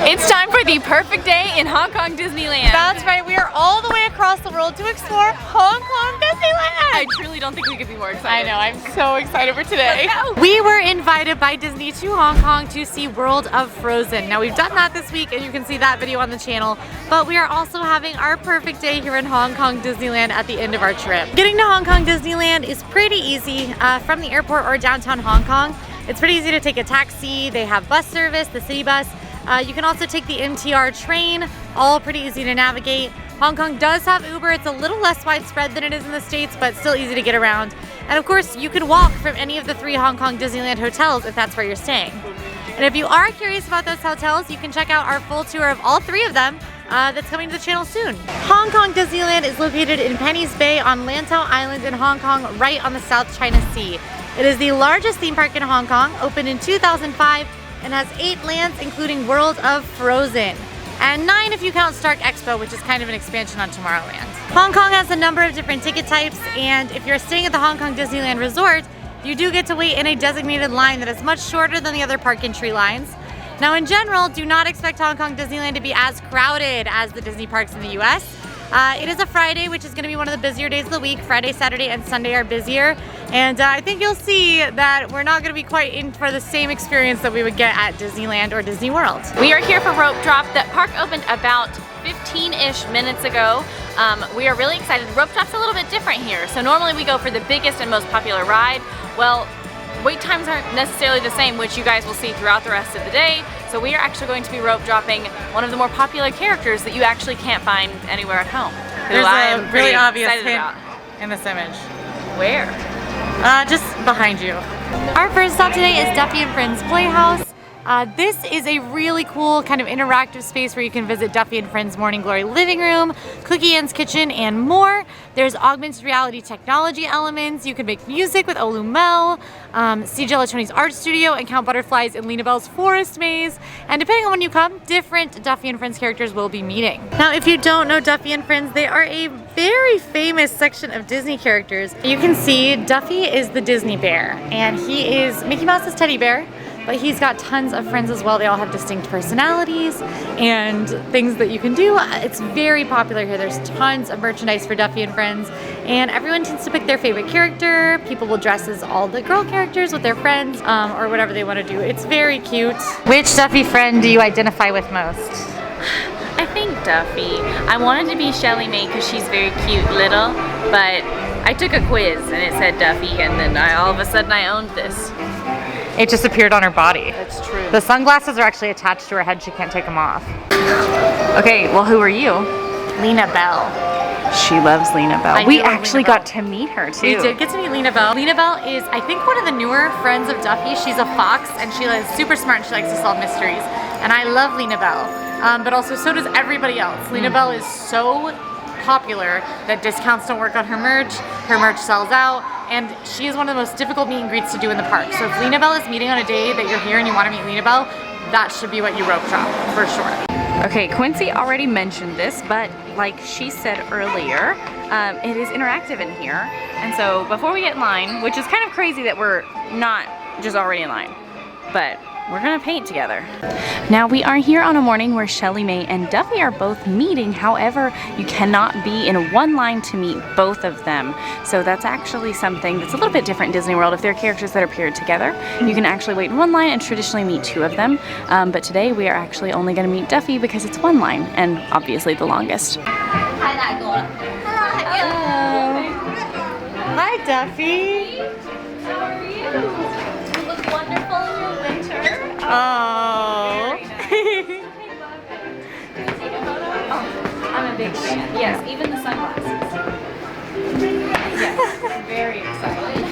It's time for the perfect day in Hong Kong Disneyland. That's right, we are all the way across the world to explore Hong Kong Disneyland. I truly don't think we could be more excited. I know, I'm so excited for today. Let's go. We were invited by Disney to Hong Kong to see World of Frozen. Now we've done that this week and you can see that video on the channel, but we are also having our perfect day here in Hong Kong Disneyland at the end of our trip. Getting to Hong Kong Disneyland is pretty easy from the airport or downtown Hong Kong. It's pretty easy to take a taxi. They have bus service, the city bus. You can also take the MTR train, all pretty easy to navigate. Hong Kong does have Uber. It's a little less widespread than it is in the States, but still easy to get around. And of course, you can walk from any of the 3 Hong Kong Disneyland hotels if that's where you're staying. And if you are curious about those hotels, you can check out our full tour of all 3 of them that's coming to the channel soon. Hong Kong Disneyland is located in Penny's Bay on Lantau Island in Hong Kong, right on the South China Sea. It is the largest theme park in Hong Kong, opened in 2005, and has 8 lands, including World of Frozen, and 9 if you count Stark Expo, which is kind of an expansion on Tomorrowland. Hong Kong has a number of different ticket types, and if you're staying at the Hong Kong Disneyland Resort, you do get to wait in a designated line that is much shorter than the other park entry lines. Now in general, do not expect Hong Kong Disneyland to be as crowded as the Disney parks in the US. It is a Friday, which is going to be one of the busier days of the week. Friday, Saturday, and Sunday are busier. And I think you'll see that we're not going to be quite in for the same experience that we would get at Disneyland or Disney World. We are here for Rope Drop. The park opened about 15-ish minutes ago. We are really excited. Rope Drop's a little bit different here. So normally we go for the biggest and most popular ride. Well, wait times aren't necessarily the same, which you guys will see throughout the rest of the day. So we are actually going to be rope dropping one of the more popular characters that you actually can't find anywhere at home. There's a really obvious hint in this image. Where? Just behind you. Our first stop today is Duffy and Friends Playhouse. This is a really cool kind of interactive space where you can visit Duffy and Friends Morning Glory living room, Cookie Ann's kitchen, and more. There's augmented reality technology elements. You can make music with Olu Mel, see Jello Tony's art studio, and count butterflies in Lena Bell's forest maze. And depending on when you come, different Duffy and Friends characters will be meeting. Now, if you don't know Duffy and Friends, they are a very famous section of Disney characters. You can see Duffy is the Disney bear, and he is Mickey Mouse's teddy bear. But he's got tons of friends as well. They all have distinct personalities and things that you can do. It's very popular here. There's tons of merchandise for Duffy and Friends, and everyone tends to pick their favorite character. People will dress as all the girl characters with their friends or whatever they want to do. It's very cute. Which Duffy friend do you identify with most? I think Duffy. I wanted to be Shelly Mae because she's very cute little, but I took a quiz and it said Duffy, and then all of a sudden I owned this. It just appeared on her body. That's true. The sunglasses are actually attached to her head. She can't take them off. Okay, well, who are you? Lena Bell. She loves Lena Bell. We actually got to meet her too. We did get to meet Lena Bell. Lena Bell is, I think, one of the newer friends of Duffy. She's a fox and she is super smart and she likes to solve mysteries. And I love Lena Bell, but also so does everybody else. Lena Bell is so popular that discounts don't work on her merch sells out, and she is one of the most difficult meet and greets to do in the park. So if Lena Bell is meeting on a day that you're here and you want to meet Lena Bell, that should be what you rope drop, for sure. Okay, Quincy already mentioned this, but like she said earlier, it is interactive in here. And so before we get in line, which is kind of crazy that we're not just already in line, but we're gonna paint together. Now we are here on a morning where Shelly Mae and Duffy are both meeting. However, you cannot be in one line to meet both of them. So that's actually something that's a little bit different in Disney World. If there are characters that are paired together, you can actually wait in one line and traditionally meet 2 of them. But today we are actually only gonna meet Duffy because it's one line and obviously the longest. Hello. Hi, Duffy. How are you? You look wonderful in your winter. Oh. I'm a big fan. Yes, even the sunglasses. Yes, very excited.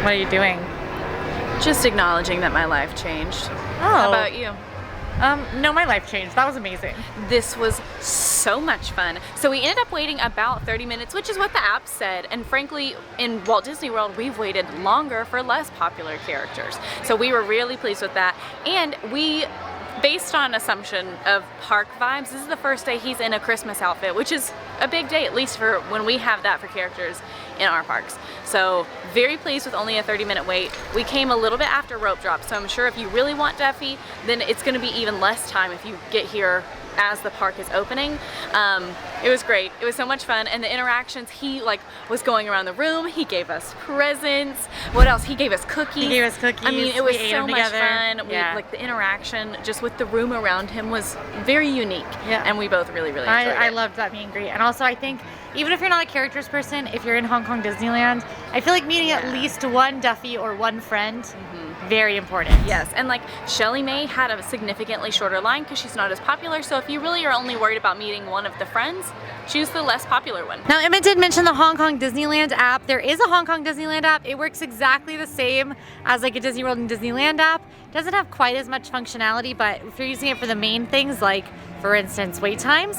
What are you doing? Just acknowledging that my life changed. Oh. How about you? No, my life changed. That was amazing. This was so much fun. So we ended up waiting about 30 minutes, which is what the app said. And frankly, in Walt Disney World, we've waited longer for less popular characters. So we were really pleased with that. And we, based on assumption of park vibes, this is the first day he's in a Christmas outfit, which is a big day, at least for when we have that for characters in our parks. So very pleased with only a 30-minute wait. We came a little bit after rope drop, so I'm sure if you really want Duffy, then it's gonna be even less time if you get here as the park is opening. It was great. It was so much fun, and the interactions, he like was going around the room, he gave us presents. What else? He gave us cookies. He gave us cookies. I mean, it was We ate so them much together. fun. Yeah. Like the interaction just with the room around him was very unique. Yeah. And we both really enjoyed it. I loved that meet and greet. And also I think even if you're not a characters person, if you're in Hong Kong Disneyland, I feel like meeting at least one Duffy or one friend, very important. Yes, and like Shelly May had a significantly shorter line because she's not as popular, so if you really are only worried about meeting one of the friends, choose the less popular one. Now Emma did mention the Hong Kong Disneyland app. There is a Hong Kong Disneyland app. It works exactly the same as like a Disney World and Disneyland app. It doesn't have quite as much functionality, but if you're using it for the main things like, for instance, wait times,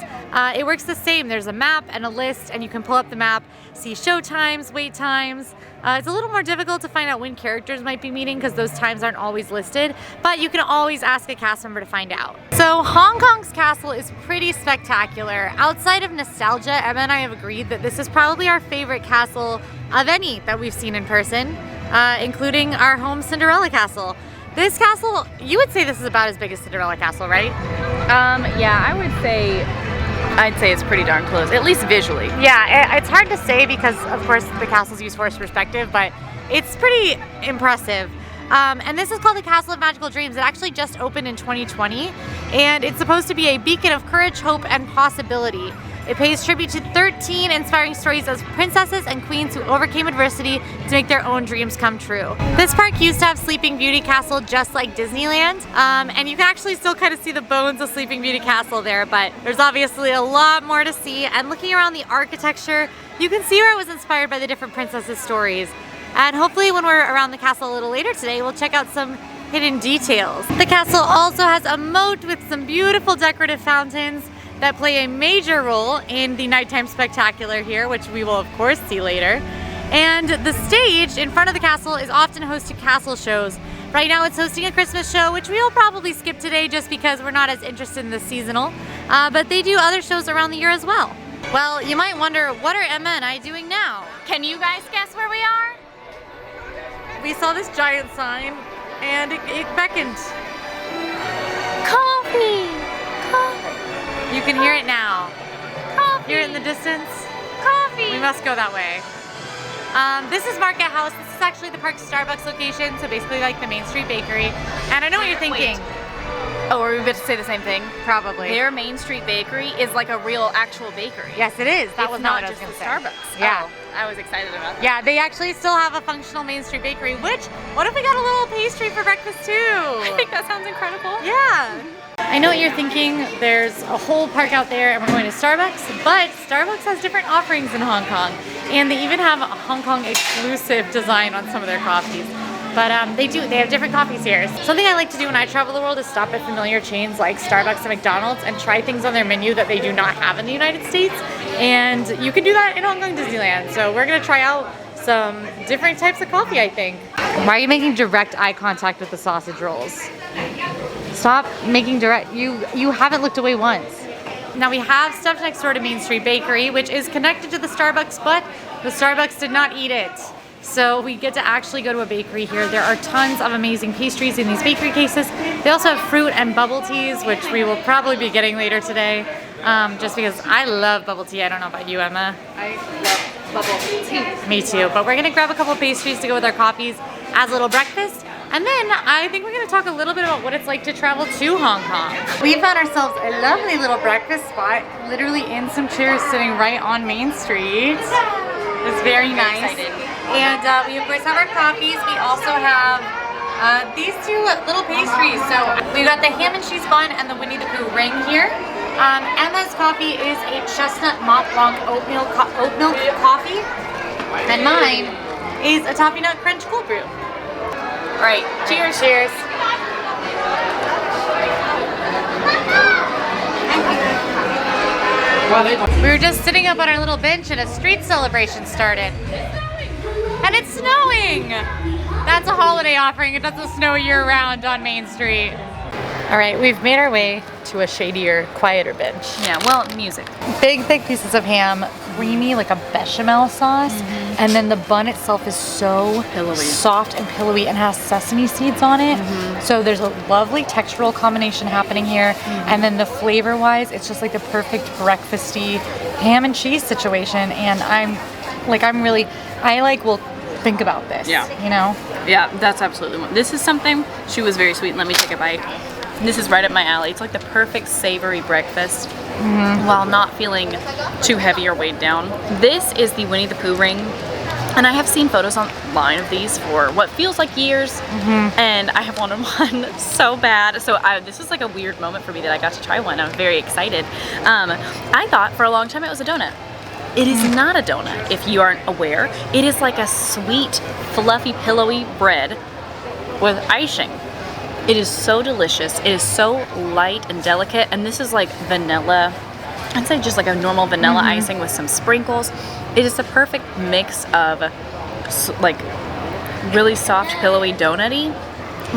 it works the same. There's a map and a list, and you can pull up the map, see show times, wait times. It's a little more difficult to find out when characters might be meeting because those times aren't always listed, but you can always ask a cast member to find out. So Hong Kong's castle is pretty spectacular. Outside of nostalgia, Emma and I have agreed that this is probably our favorite castle of any that we've seen in person, including our home Cinderella castle. This castle, you would say this is about as big as Cinderella Castle, right? Yeah, I'd say it's pretty darn close, at least visually. Yeah, it's hard to say because, of course, the castle's used forced perspective, but it's pretty impressive. And this is called the Castle of Magical Dreams. It actually just opened in 2020, and it's supposed to be a beacon of courage, hope, and possibility. It pays tribute to 13 inspiring stories of princesses and queens who overcame adversity to make their own dreams come true. This park used to have Sleeping Beauty Castle just like Disneyland, and you can actually still kind of see the bones of Sleeping Beauty Castle there, but there's obviously a lot more to see, and looking around the architecture, you can see where it was inspired by the different princesses' stories. And hopefully when we're around the castle a little later today, we'll check out some hidden details. The castle also has a moat with some beautiful decorative fountains that play a major role in the nighttime spectacular here, which we will of course see later. And the stage in front of the castle is often host to castle shows. Right now it's hosting a Christmas show, which we will probably skip today just because we're not as interested in the seasonal, but they do other shows around the year as well. Well, you might wonder, what are Emma and I doing now? Can you guys guess where we are? We saw this giant sign and it beckoned. Coffee! Coffee! You can hear it now. Coffee! Hear it in the distance? Coffee! We must go that way. This is Market House. This is actually the park's Starbucks location, so basically like the Main Street Bakery. And I know what you're thinking. Oh, are we about to say the same thing? Probably. Their Main Street Bakery is like a real actual bakery. Yes, it is. That It's was not what I was just gonna the say. Starbucks. Yeah. Oh, I was excited about that. Yeah, they actually still have a functional Main Street Bakery, which, what if we got a little pastry for breakfast too? I think that sounds incredible. Yeah. I know what you're thinking. There's a whole park out there and we're going to Starbucks, but Starbucks has different offerings in Hong Kong. And they even have a Hong Kong exclusive design on some of their coffees. But they have different coffees here. Something I like to do when I travel the world is stop at familiar chains like Starbucks and McDonald's and try things on their menu that they do not have in the United States. And you can do that in Hong Kong Disneyland. So we're gonna try out some different types of coffee, I think. Why are you making direct eye contact with the sausage rolls? Stop making direct, you haven't looked away once. Now we have stuff next door to Main Street Bakery, which is connected to the Starbucks, but the Starbucks did not eat it. So we get to actually go to a bakery here. There are tons of amazing pastries in these bakery cases. They also have fruit and bubble teas, which we will probably be getting later today, just because I love bubble tea. I don't know about you, Emma. I love bubble tea. Me too, but we're gonna grab a couple pastries to go with our coffees as a little breakfast. And then I think we're gonna talk a little bit about what it's like to travel to Hong Kong. We found ourselves a lovely little breakfast spot, literally in some chairs sitting right on Main Street. It's very nice. Excited. And we of course have our coffees. We also have these two little pastries. So we've got the ham and cheese bun and the Winnie the Pooh ring here. Emma's coffee is a chestnut Mont Blanc oat milk coffee. And mine is a toffee nut crunch cold brew. All right, cheers. Cheers. We were just sitting up on our little bench and a street celebration started. And it's snowing! That's a holiday offering. It doesn't snow year round on Main Street. All right, we've made our way to a shadier, quieter bench. Yeah, well, music. Big, thick pieces of ham, creamy like a bechamel sauce, And then the bun itself is so Pillowy. soft and pillowy and has sesame seeds on it. So there's a lovely textural combination happening here. And then the flavor wise, it's just like the perfect breakfasty ham and cheese situation. And I will think about this, you know? Yeah, that's absolutely one. This is something, she was very sweet. Let me take a bite. This is right up my alley. It's like the perfect savory breakfast while not feeling too heavy or weighed down. This is the Winnie the Pooh ring. And I have seen photos online of these for what feels like years, and I have wanted one so bad. So this was like a weird moment for me that I got to try one. I'm very excited. I thought for a long time it was a donut. It is not a donut, if you aren't aware. It is like a sweet, fluffy, pillowy bread with icing. It is so delicious. It is so light and delicate, and this is like vanilla. I'd say just like a normal vanilla icing with some sprinkles. It is the perfect mix of like really soft, pillowy, donutty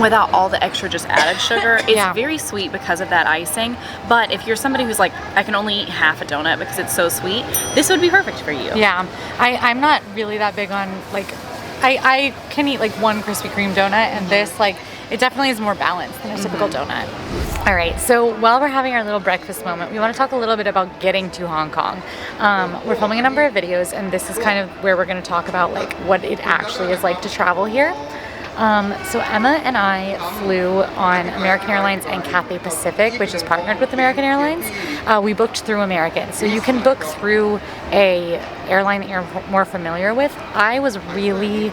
without all the extra just added sugar. It's very sweet because of that icing, but if you're somebody who's like, I can only eat half a donut because it's so sweet, this would be perfect for you. Yeah, I'm not really that big on like, I can eat like one Krispy Kreme donut, and this like, it definitely is more balanced than a typical donut. All right, so while we're having our little breakfast moment, we want to talk a little bit about getting to Hong Kong. We're filming a number of videos, and this is kind of where we're going to talk about like what it actually is like to travel here. So Emma and I flew on American Airlines and Cathay Pacific, which is partnered with American Airlines. We booked through American, so you can book through a airline that you're more familiar with. I was really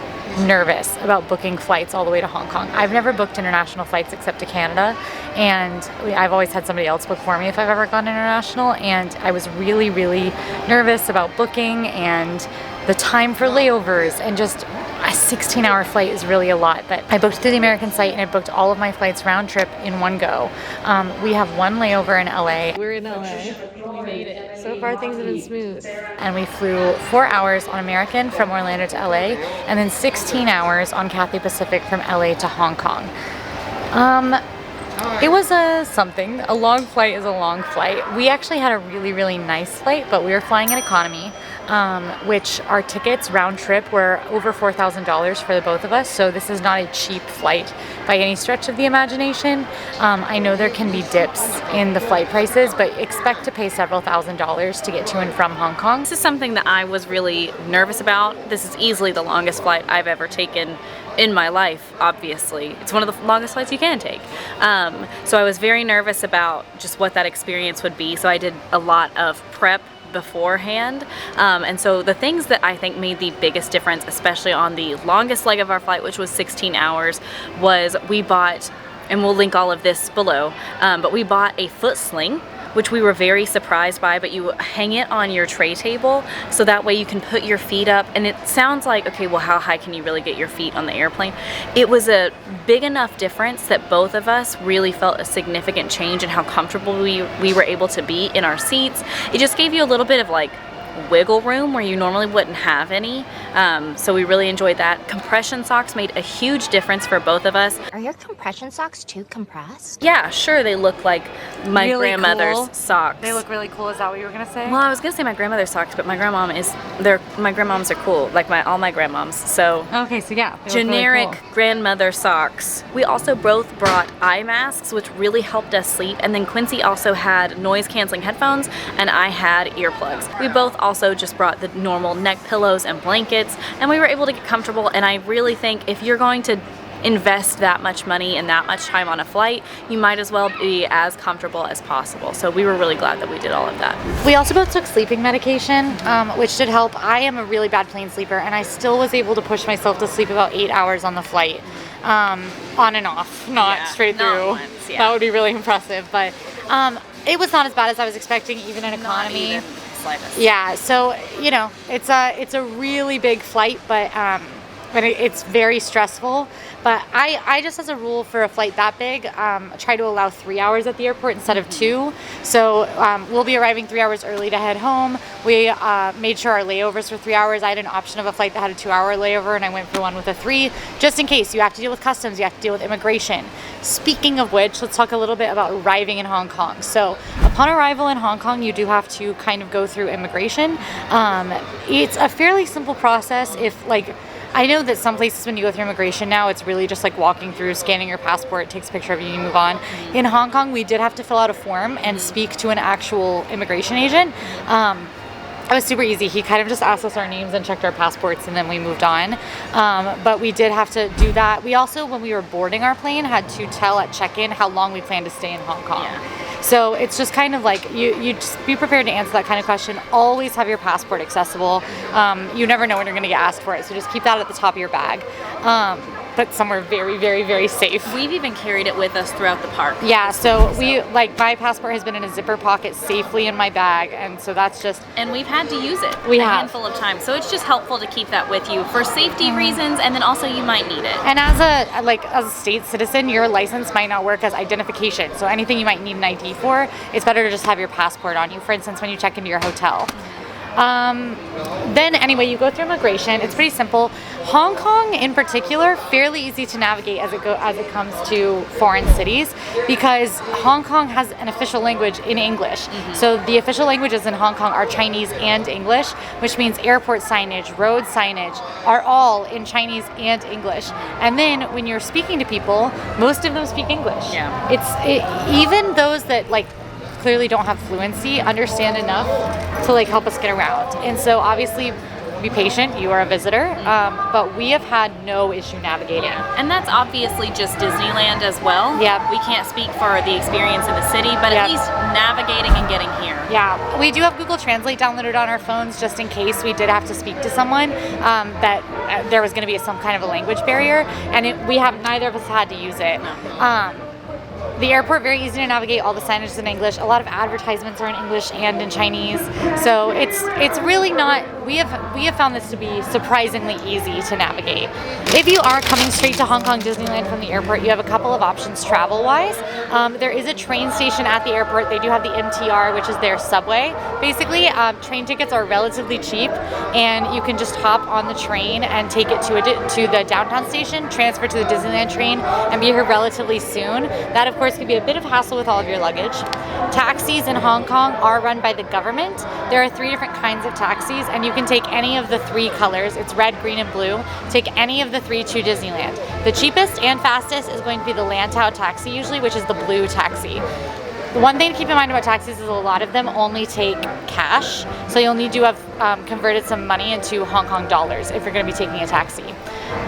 nervous about booking flights all the way to Hong Kong. I've never booked international flights except to Canada, and I've always had somebody else book for me if I've ever gone international, and I was really, really nervous about booking and the time for layovers, and just a 16-hour flight is really a lot. But I booked through the American site, and I booked all of my flights round trip in one go. We have one layover in LA. We're in LA. We made it. So far things have been smooth. And we flew 4 hours on American from Orlando to LA, and then 16 hours on Cathay Pacific from LA to Hong Kong. It was something. A long flight is a long flight. We actually had a really, really nice flight, but we were flying in economy, which our tickets round trip were over $4,000 for the both of us. So this is not a cheap flight by any stretch of the imagination. I know there can be dips in the flight prices, but expect to pay several $1,000s to get to and from Hong Kong. This is something that I was really nervous about. This is easily the longest flight I've ever taken in my life, obviously. It's one of the longest flights you can take. So I was very nervous about just what that experience would be. So I did a lot of prep beforehand. And so the things that I think made the biggest difference, especially on the longest leg of our flight, which was 16 hours, was we bought, and we'll link all of this below, but we bought a foot sling, which we were very surprised by, but you hang it on your tray table so that way you can put your feet up. And it sounds like, okay, well, how high can you really get your feet on the airplane? It was a big enough difference that both of us really felt a significant change in how comfortable we were able to be in our seats. It just gave you a little bit of like wiggle room where you normally wouldn't have any. So we really enjoyed that. Compression socks made a huge difference for both of us. Are your compression socks too compressed? Yeah, sure, they look like my Really grandmother's cool. socks. They look really cool. Is that what you were gonna say? Well, I was gonna say my grandmother's socks, but my grandmoms are cool, like all my grandmoms. So Okay, so yeah. they look generic really cool. grandmother socks. We also both brought eye masks, which really helped us sleep. And then Quincy also had noise canceling headphones, and I had earplugs. We both also just brought the normal neck pillows and blankets, and we were able to get comfortable. And I really think if you're going to invest that much money and that much time on a flight, you might as well be as comfortable as possible. So we were really glad that we did all of that. We also both took sleeping medication, which did help. I am a really bad plane sleeper, and I still was able to push myself to sleep about 8 hours on the flight, on and off, not straight not through. once, yeah. That would be really impressive, but it was not as bad as I was expecting, even in Not economy. even slightest. Yeah, so you know, it's a really big flight, but it's very stressful. But I just, as a rule for a flight that big, try to allow 3 hours at the airport instead of 2. So we'll be arriving 3 hours early to head home. We made sure our layovers were 3 hours. I had an option of a flight that had a 2-hour layover, and I went for one with a 3, just in case. You have to deal with customs, you have to deal with immigration. Speaking of which, let's talk a little bit about arriving in Hong Kong. So Upon arrival in Hong Kong, you do have to kind of go through immigration. It's a fairly simple process. If like, I know that some places when you go through immigration now, it's really just like walking through, scanning your passport, takes a picture of you, and you move on. In Hong Kong, we did have to fill out a form and speak to an actual immigration agent. It was super easy. He kind of just asked us our names and checked our passports, and then we moved on. But we did have to do that. We also, when we were boarding our plane, had to tell at check-in how long we planned to stay in Hong Kong. Yeah. So it's just kind of like, you just be prepared to answer that kind of question. Always have your passport accessible. You never know when you're going to get asked for it, so just keep that at the top of your bag. But somewhere very, very, very safe. We've even carried it with us throughout the park. Yeah, so my passport has been in a zipper pocket safely in my bag, and so that's just... And we've had to use it a handful of times, so it's just helpful to keep that with you for safety reasons, and then also you might need it. And as a state citizen, your license might not work as identification, so anything you might need an ID for, it's better to just have your passport on you, for instance, when you check into your hotel. Then anyway, you go through immigration. It's pretty simple. Hong Kong in particular, fairly easy to navigate as it comes to foreign cities, because Hong Kong has an official language in English. So the official languages in Hong Kong are Chinese and English, which means airport signage, road signage are all in Chinese and English. And then when you're speaking to people, most of them speak English. Yeah. Even those that like clearly don't have fluency understand enough to like help us get around. And so obviously be patient, you are a visitor, but we have had no issue navigating. Yeah. And that's obviously just Disneyland as well. Yeah. We can't speak for the experience in the city, but at least navigating and getting here. Yeah, we do have Google Translate downloaded on our phones just in case we did have to speak to someone that there was going to be some kind of a language barrier, and neither of us had to use it. The airport, very easy to navigate. All the signage is in English. A lot of advertisements are in English and in Chinese. So it's really not. We have found this to be surprisingly easy to navigate. If you are coming straight to Hong Kong Disneyland from the airport, you have a couple of options travel-wise. There is a train station at the airport. They do have the MTR, which is their subway. Basically, train tickets are relatively cheap, and you can just hop on the train and take it to the downtown station, transfer to the Disneyland train, and be here relatively soon. That, of course, could be a bit of hassle with all of your luggage. Taxis in Hong Kong are run by the government. There are 3 different kinds of taxis, and you can take any of the 3 colors. It's red, green, and blue. Take any of the 3 to Disneyland. The cheapest and fastest is going to be the Lantau taxi usually, which is the blue taxi. The one thing to keep in mind about taxis is a lot of them only take cash, so you'll need to have converted some money into Hong Kong dollars if you're going to be taking a taxi.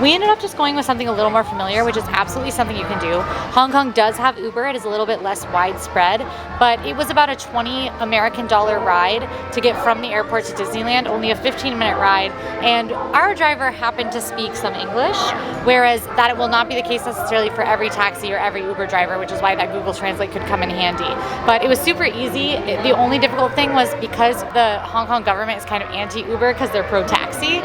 We ended up just going with something a little more familiar, which is absolutely something you can do. Hong Kong does have Uber. It is a little bit less widespread, but it was about a $20 American ride to get from the airport to Disneyland, only a 15-minute ride, and our driver happened to speak some English, whereas that will not be the case necessarily for every taxi or every Uber driver, which is why that Google Translate could come in handy. But it was super easy. The only difficult thing was because the Hong Kong government is kind of anti-Uber because they're pro-taxi,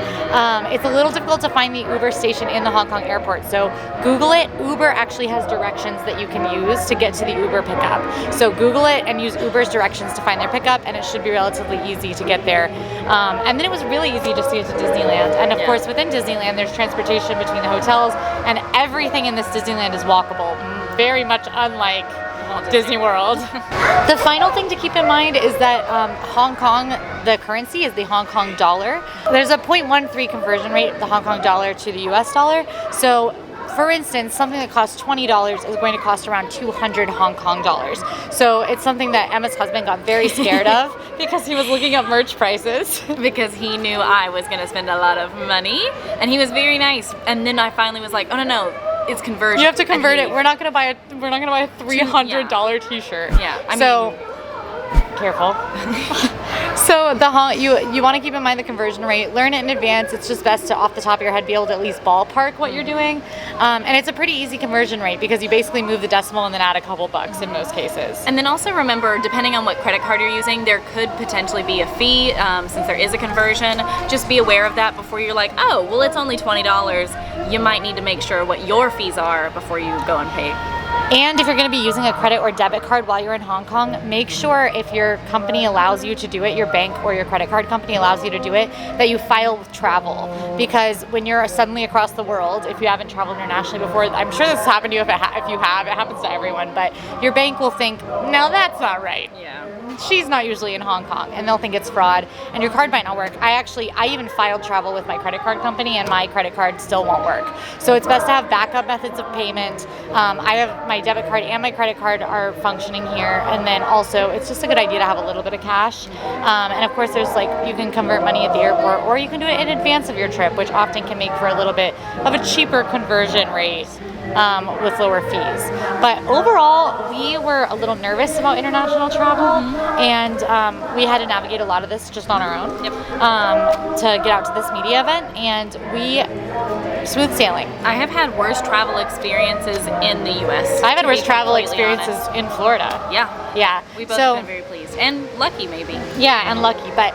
it's a little difficult to find the Uber station in the Hong Kong airport. So Google it. Uber actually has directions that you can use to get to the Uber pickup. So Google it and use Uber's directions to find their pickup, and it should be relatively easy to get there. And then it was really easy just to get to Disneyland. And of course, within Disneyland, there's transportation between the hotels, and everything in this Disneyland is walkable. Very much unlike Disney World. The final thing to keep in mind is that Hong Kong, the currency is the Hong Kong dollar. There's a 0.13 conversion rate, the Hong Kong dollar to the US dollar. So for instance, something that costs $20 is going to cost around 200 Hong Kong dollars. So it's something that Emma's husband got very scared of because he was looking up merch prices. Because he knew I was going to spend a lot of money, and he was very nice. And then I finally was like, oh no, it's conversion. You have to convert it. We're not gonna buy a $300 T-shirt. Yeah. I mean, careful. So you want to keep in mind the conversion rate. Learn it in advance. It's just best to, off the top of your head, be able to at least ballpark what you're doing. And it's a pretty easy conversion rate because you basically move the decimal and then add a couple bucks in most cases. And then also remember, depending on what credit card you're using, there could potentially be a fee since there is a conversion. Just be aware of that before you're like, oh, well, it's only $20. You might need to make sure what your fees are before you go and pay. And if you're going to be using a credit or debit card while you're in Hong Kong, make sure if your company allows you to do it, you're bank or your credit card company allows you to do it, that you file with travel. Because when you're suddenly across the world, if you haven't traveled internationally before, I'm sure this has happened to you if you have, it happens to everyone, but your bank will think, no, that's not right. Yeah. She's not usually in Hong Kong, and they'll think it's fraud, and your card might not work. I even filed travel with my credit card company, and my credit card still won't work. So it's best to have backup methods of payment. I have my debit card and my credit card are functioning here, and then also it's just a good idea to have a little bit of cash. And of course, there's you can convert money at the airport, or you can do it in advance of your trip, which often can make for a little bit of a cheaper conversion rate. With lower fees. But overall, we were a little nervous about international travel, and we had to navigate a lot of this just on our own to get out to this media event, and we smooth sailing. I have had worse travel experiences in the U.S. I've had worse travel experiences in Florida. Yeah. We both have been very pleased. And lucky, maybe. Yeah, and lucky. But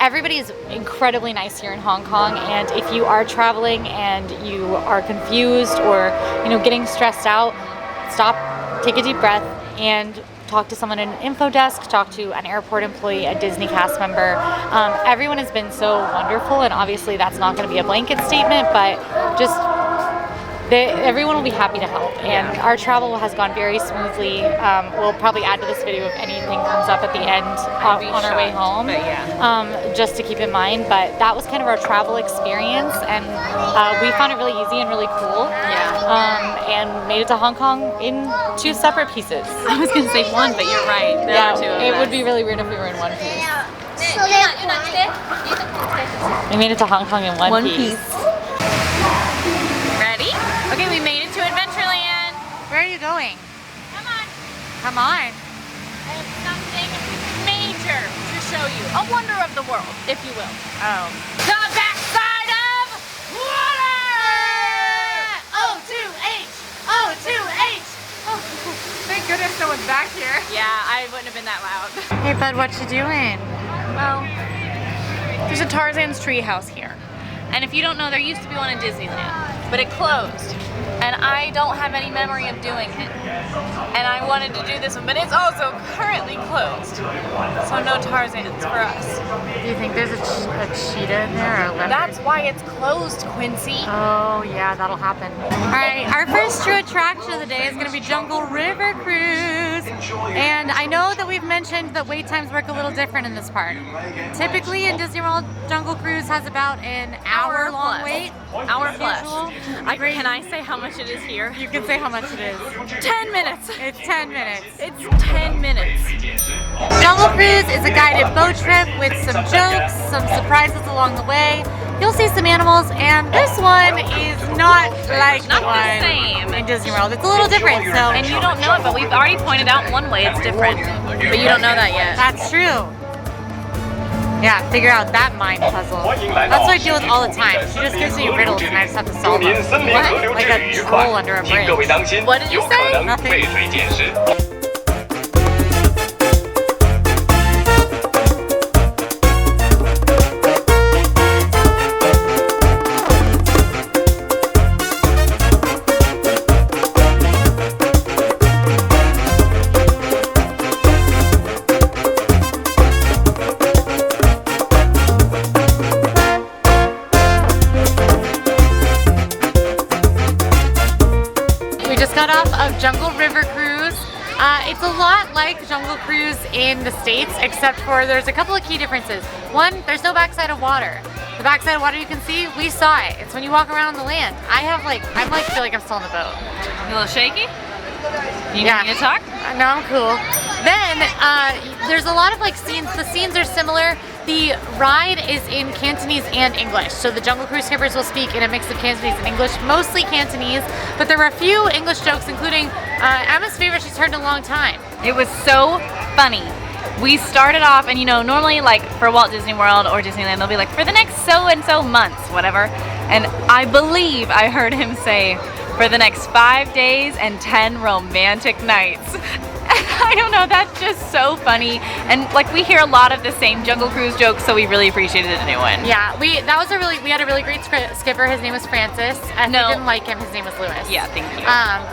everybody is incredibly nice here in Hong Kong, and if you are traveling and you are confused or getting stressed out, stop, take a deep breath, and talk to someone in an info desk, talk to an airport employee, a Disney cast member. Everyone has been so wonderful, and obviously that's not going to be a blanket statement, but just everyone will be happy to help, and our travel has gone very smoothly. We'll probably add to this video if anything comes up at the end on our way home, just to keep in mind. But that was kind of our travel experience, and we found it really easy and really cool. And made it to Hong Kong in 2 separate pieces. I was going to say 1, but you're right. There are 2 of it us. would be really weird if we were in 1 piece. We made it to Hong Kong in 1 piece. Ready? Okay, we made it to Adventureland. Where are you going? Come on. Come on. I have something major to show you. A wonder of the world, if you will. Oh. The backside of water! O2H! O2H! Oh, thank goodness someone's back here. Yeah, I wouldn't have been that loud. Hey bud, what you doing? Well, there's a Tarzan's treehouse here. And if you don't know, there used to be one in Disneyland, but it closed. And I don't have any memory of doing it. And I wanted to do this one, but it's also currently closed. So no Tarzans for us. Do you think there's a cheetah in there or a leopard? That's why it's closed, Quincy. Oh yeah, that'll happen. Alright, our first true attraction of the day is going to be Jungle River Cruise. And I know that we've mentioned that wait times work a little different in this park. Typically in Disney World, Jungle Cruise has about an hour long wait. Hour plus. Can I say how much it is here? You can say how much it is. 10 minutes. It's 10 minutes. It's 10 minutes. Jungle Cruise is a guided boat trip with some jokes, some surprises along the way. You'll see some animals, and this one is not like Not the one the same. in Disney World. It's a little different, so. And you don't know it, but we've already pointed out one way it's different. But you don't know that yet. That's true. Yeah, figure out that mind puzzle. That's what I deal with all the time. She just gives me riddles and I just have to solve them. What? Like a troll under a bridge. What did you say? Nothing. Jungle River Cruise. It's a lot like Jungle Cruise in the States, except for there's a couple of key differences. One, there's no backside of water. The backside of water you can see, we saw it. It's when you walk around on the land. I'm feel like I'm still on the boat. A little shaky? You need to talk? No, I'm cool. Then there's a lot of scenes. The scenes are similar. The ride is in Cantonese and English, so the Jungle Cruise skippers will speak in a mix of Cantonese and English, mostly Cantonese, but there were a few English jokes, including Emma's favorite she's heard in a long time. It was so funny. We started off, and normally for Walt Disney World or Disneyland, they'll be like, for the next so-and-so months, whatever, and I believe I heard him say, for the next 5 days and 10 romantic nights. I don't know, that's just so funny. And like we hear a lot of the same Jungle Cruise jokes, so we really appreciated a new one. Yeah, we had a really great skipper. His name was Francis. And we didn't like him. His name was Lewis. Yeah, thank you.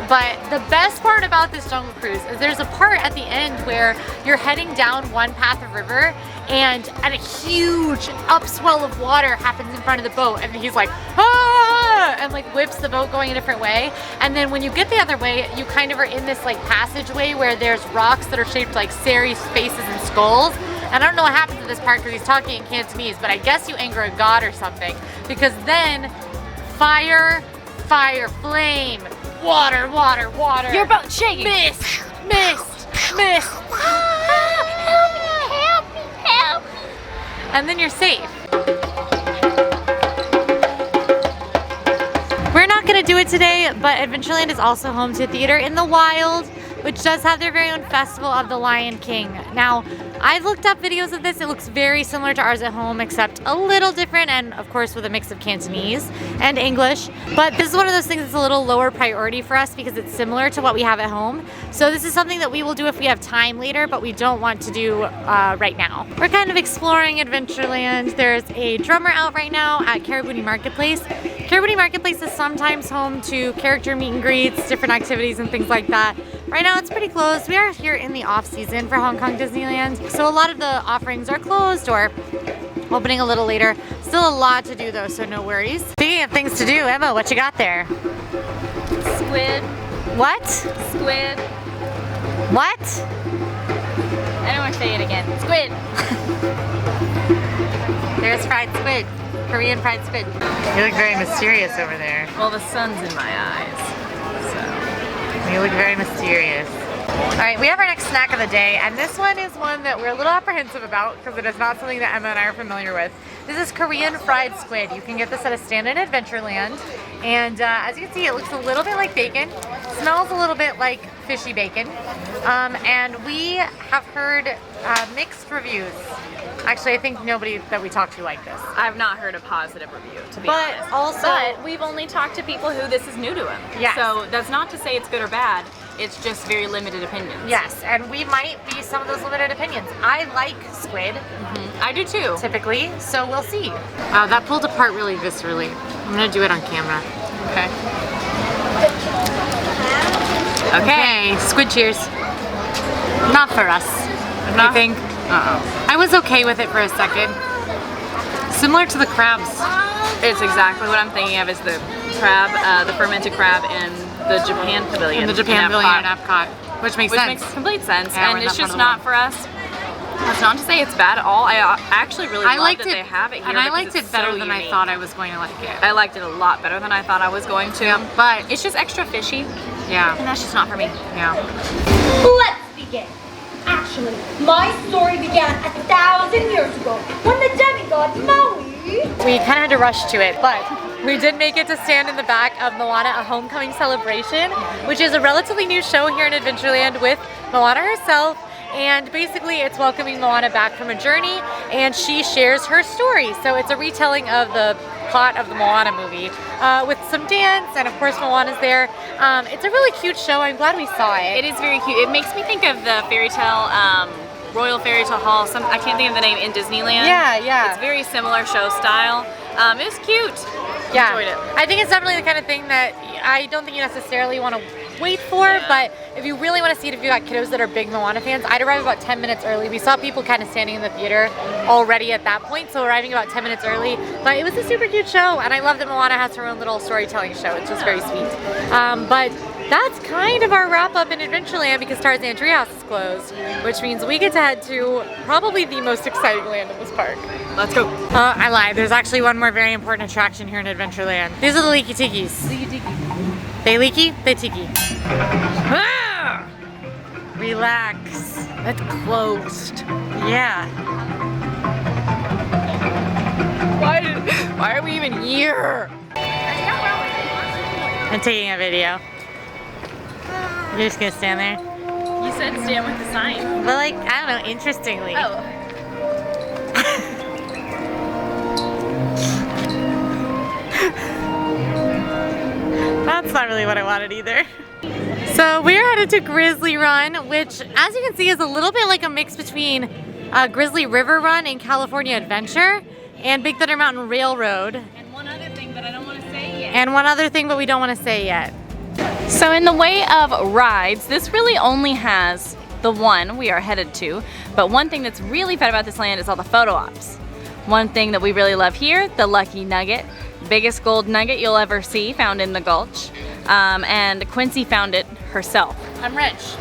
But the best part about this Jungle Cruise is there's a part at the end where you're heading down one path of river and a huge upswell of water happens in front of the boat, and he's like, ah, and like whips the boat going a different way. And then when you get the other way, you kind of are in this like passageway where there's rocks that are shaped like Ceres faces and skulls. And I don't know what happens to this part because he's talking in Cantonese, but I guess you anger a god or something, because then fire, fire, flame, water, water, water. Your boat's shaking. Mist, mist, mist. Help me, help me, help me. And then you're safe. We're not gonna do it today, but Adventureland is also home to Theater in the Wild, which does have their very own festival of the Lion King. Now, I've looked up videos of this. It looks very similar to ours at home, except a little different, and of course with a mix of Cantonese and English. But this is one of those things that's a little lower priority for us because it's similar to what we have at home. So this is something that we will do if we have time later, but we don't want to do right now. We're kind of exploring Adventureland. There's a drummer out right now at Caribou Marketplace. Caribou Marketplace is sometimes home to character meet and greets, different activities and things like that. Right now it's pretty closed. We are here in the off season for Hong Kong Disneyland, so a lot of the offerings are closed or opening a little later. Still a lot to do though, so no worries. Speaking of things to do, Emma, what you got there? Squid. What? Squid. What? I don't want to say it again. Squid. There's fried squid. Korean fried squid. You look very mysterious over there. Well, the sun's in my eyes, so. You look very mysterious. All right, we have our next snack of the day, and this one is one that we're a little apprehensive about because it is not something that Emma and I are familiar with. This is Korean fried squid. You can get this at a stand in Adventureland, and as you can see, it looks a little bit like bacon, smells a little bit like fishy bacon, and we have heard mixed reviews. Actually, I think nobody that we talked to liked this. I've not heard a positive review, to be But honest. also- But we've only talked to people who this is new to them. Yes. So that's not to say it's good or bad. It's just very limited opinions. Yes, and we might be some of those limited opinions. I like squid, I do too. typically, so we'll see. Wow, that pulled apart really viscerally. I'm gonna do it on camera. Okay. Okay, squid cheers. Not for us, I think. I was okay with it for a second. Similar to the crabs. It's exactly what I'm thinking of is the crab, the fermented crab in the Japan Pavilion. In the Japan in Pavilion at Epcot, which makes Which sense. makes complete sense. Yeah, we're and it's not just part not of for us. That's not to say it's bad at all. I actually really love that they have it here. and I because liked it's it better so than I unique. thought I was going to like it. I liked it a lot better than I thought I was going to. Yeah, but It's just extra fishy, yeah, and that's just not for me. yeah. Let's begin. Actually, my story began 1,000 years ago when the demigod Maui. We kind of had to rush to it, but we did make it to stand in the back of Moana, a Homecoming Celebration, which is a relatively new show here in Adventureland with Moana herself. And basically it's welcoming Moana back from a journey, and she shares her story. So it's a retelling of the plot of the Moana movie with some dance, and of course Moana's there. It's a really cute show. I'm glad we saw it. It is very cute. It makes me think of the fairy tale, Royal Fairy Tale Hall. I can't think of the name, in Disneyland. Yeah, yeah. It's very similar show style. It was cute. Yeah, Enjoyed it. I think it's definitely the kind of thing that I don't think you necessarily want to wait for, but if you really want to see it, if you got kiddos that are big Moana fans, I'd arrive about 10 minutes early. We saw people kind of standing in the theater already at that point, so arriving about 10 minutes early, but it was a super cute show, and I love that Moana has her own little storytelling show. It's just very sweet. But that's kind of our wrap up in Adventureland because Tarzan Treehouse is closed, which means we get to head to probably the most exciting land in this park. Let's go. I lied. There's actually one more very important attraction here in Adventureland. These are the Leaky Tikis. Leaky tiki. They leaky, they tiki. Ah! Relax. It's closed. Yeah. Why are we even here? I'm taking a video. You're just gonna stand there? You said stand with the sign. But like, I don't know, interestingly. Oh. That's not really what I wanted either. So we're headed to Grizzly Run, which as you can see is a little bit like a mix between Grizzly River Run and California Adventure and Big Thunder Mountain Railroad. And one other thing, but I don't want to say yet. And one other thing, but we don't want to say yet. So in the way of rides, this really only has the one we are headed to. But one thing that's really fun about this land is all the photo ops. One thing that we really love here, the Lucky Nugget. Biggest gold nugget you'll ever see, found in the Gulch. And Quincy found it herself. I'm rich.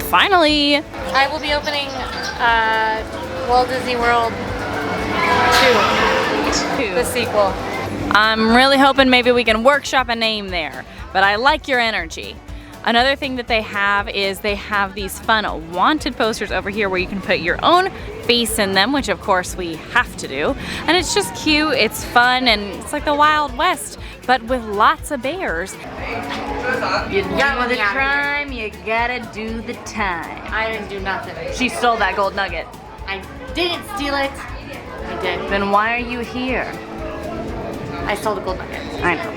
Finally! I will be opening Walt Disney World 2, the sequel. I'm really hoping maybe we can workshop a name there, but I like your energy. Another thing that they have is they have these fun wanted posters over here where you can put your own face in them, which of course we have to do. And it's just cute, it's fun, and it's like the Wild West, but with lots of bears. You do the crime, you gotta do the time. I didn't do nothing. She stole that gold nugget. I didn't steal it. I did. Then why are you here? I stole the gold nugget. I know.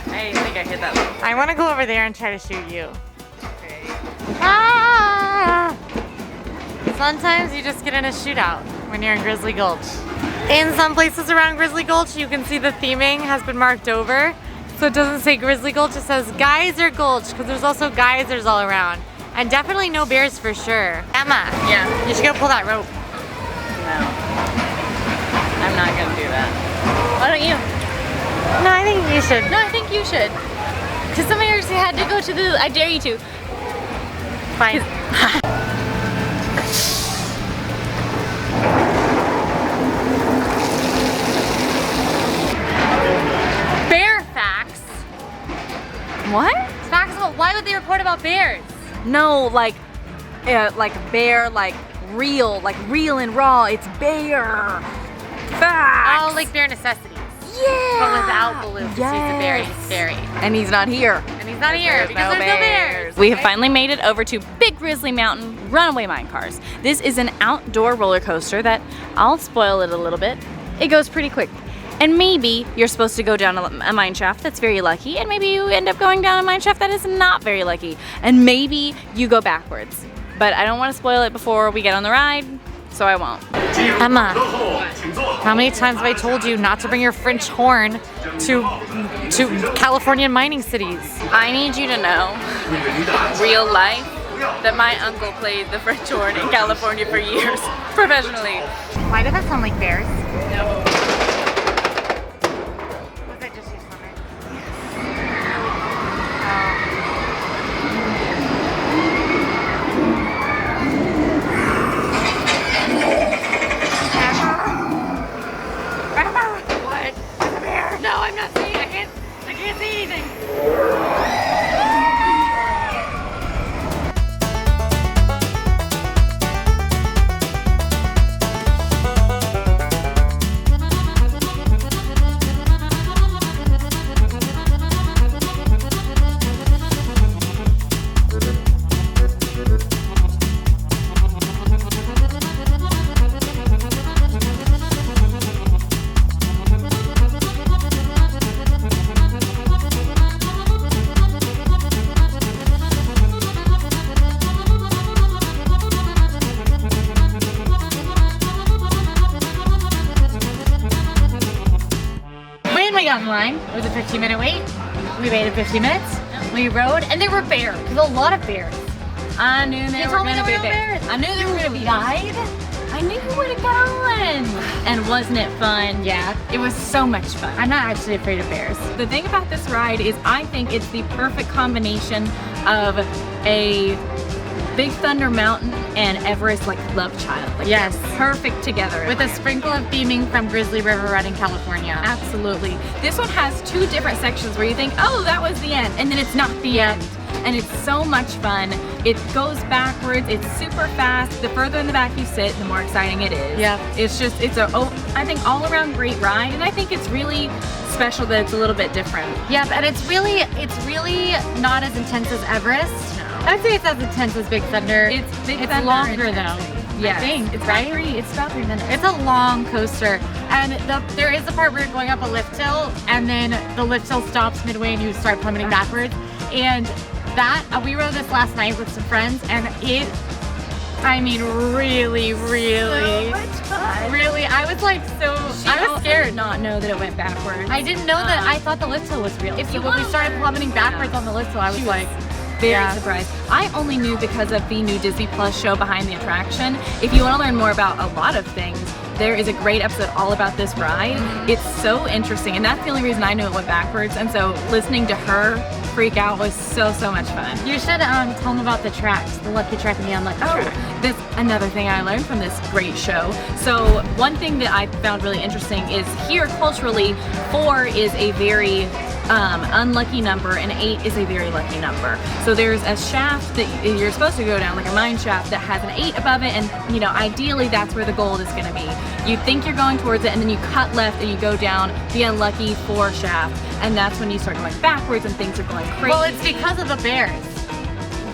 I think I hit that one. I want to go over there and try to shoot you. Okay. Ah! Sometimes you just get in a shootout when you're in Grizzly Gulch. In some places around Grizzly Gulch, you can see the theming has been marked over. So it doesn't say Grizzly Gulch, it says Geyser Gulch, because there's also geysers all around. And definitely no bears for sure. Emma, Yeah. you should go pull that rope. No. I'm not gonna do that. Why don't you? No, I think you should. No, I think you should. Because somebody already had to go to the, I dare you to. Fine. Bear facts. What? Facts about why would they report about bears? No, like bear, like real and raw. It's bear facts. Oh, like bare necessities. Yeah. But without Baloo, because he's a bear, he's fairy. And he's not here. And he's not here because there's no bears. We have finally made it over to Big Grizzly Mountain Runaway Mine Cars. This is an outdoor roller coaster that, I'll spoil it a little bit, it goes pretty quick. And maybe you're supposed to go down a mine shaft that's very lucky, and maybe you end up going down a mine shaft that is not very lucky. And maybe you go backwards. But I don't want to spoil it before we get on the ride, so I won't. Emma, how many times have I told you not to bring your French horn to California mining cities? I need you to know, real life, that my uncle played the French horn in California for years, professionally. Why does that sound like bears? Was that just your stomach? What? It's a bear. No, I'm not seeing. I can't see anything. Line. It was a 15-minute wait. We waited 15 minutes. We rode, and there were bears. There's a lot of bears. I knew they were going to be there. I knew they were going to be died. I knew you would have gone. And wasn't it fun? Yeah. It was so much fun. I'm not actually afraid of bears. The thing about this ride is I think it's the perfect combination of a Big Thunder Mountain and Everest like love child. Like Yes. they're perfect together. With a sprinkle of theming from Grizzly River Run in California. Absolutely. This one has two different sections where you think, oh, that was the end, and then it's not the end. And it's so much fun. It goes backwards, it's super fast. The further in the back you sit, the more exciting it is. Yeah. It's just, I think all around great ride, and I think it's really special that it's a little bit different. Yeah, and it's really not as intense as Everest. No. I'd say it's as intense as Big Thunder. It's Big It's Thunder longer intensity. though. Yes, I think, it's right? about 3 minutes. It's a long coaster, and there is a part where you're going up a lift hill, and then the lift hill stops midway and you start plummeting backwards. And that, we rode this last night with some friends, and it, I mean, really, really, really, I was like I was scared. Did not know that it went backwards. I didn't know that. I thought the lift hill was real. So when we started plummeting backwards on the lift hill, I was like, very surprised. I only knew because of the new Disney Plus show Behind the Attraction. If you want to learn more about a lot of things, there is a great episode all about this ride. It's so interesting, and that's the only reason I knew it went backwards. And so listening to her freak out was so much fun. You should tell them about the tracks, the lucky track and the unlucky track. That's another thing I learned from this great show. So one thing that I found really interesting is here culturally, 4 is a very unlucky number and 8 is a very lucky number. So there's a shaft that you're supposed to go down, like a mine shaft that has an 8 above it, and you know, ideally that's where the gold is going to be. You think you're going towards it, and then you cut left and you go down the unlucky 4 shaft, and that's when you start going backwards and things are going crazy. Well, it's because of the bears.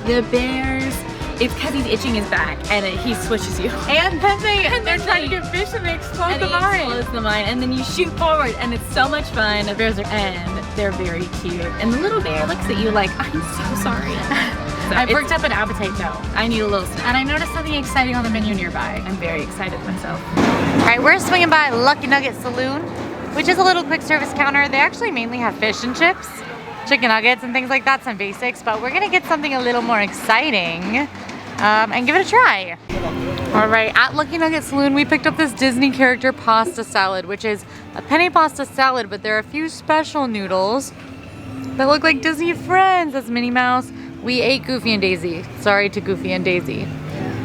The bears. It's because he's itching his back and he swishes you. And then they're trying to get fish and they explode the mine. Explodes the mine, and then you shoot forward, and it's so much fun. The bears are, and they're very cute. And the little bear looks at you like, I'm so sorry. So I perked up an appetite though. I need a little snack. And I noticed something exciting on the menu nearby. I'm very excited myself. All right, we're swinging by Lucky Nugget Saloon, which is a little quick service counter. They actually mainly have fish and chips, chicken nuggets and things like that, some basics, but we're gonna get something a little more exciting and give it a try. All right, at Lucky Nugget Saloon, we picked up this Disney character pasta salad, which is a penne pasta salad, but there are a few special noodles that look like Disney friends. That's Minnie Mouse. We ate Goofy and Daisy. Sorry to Goofy and Daisy.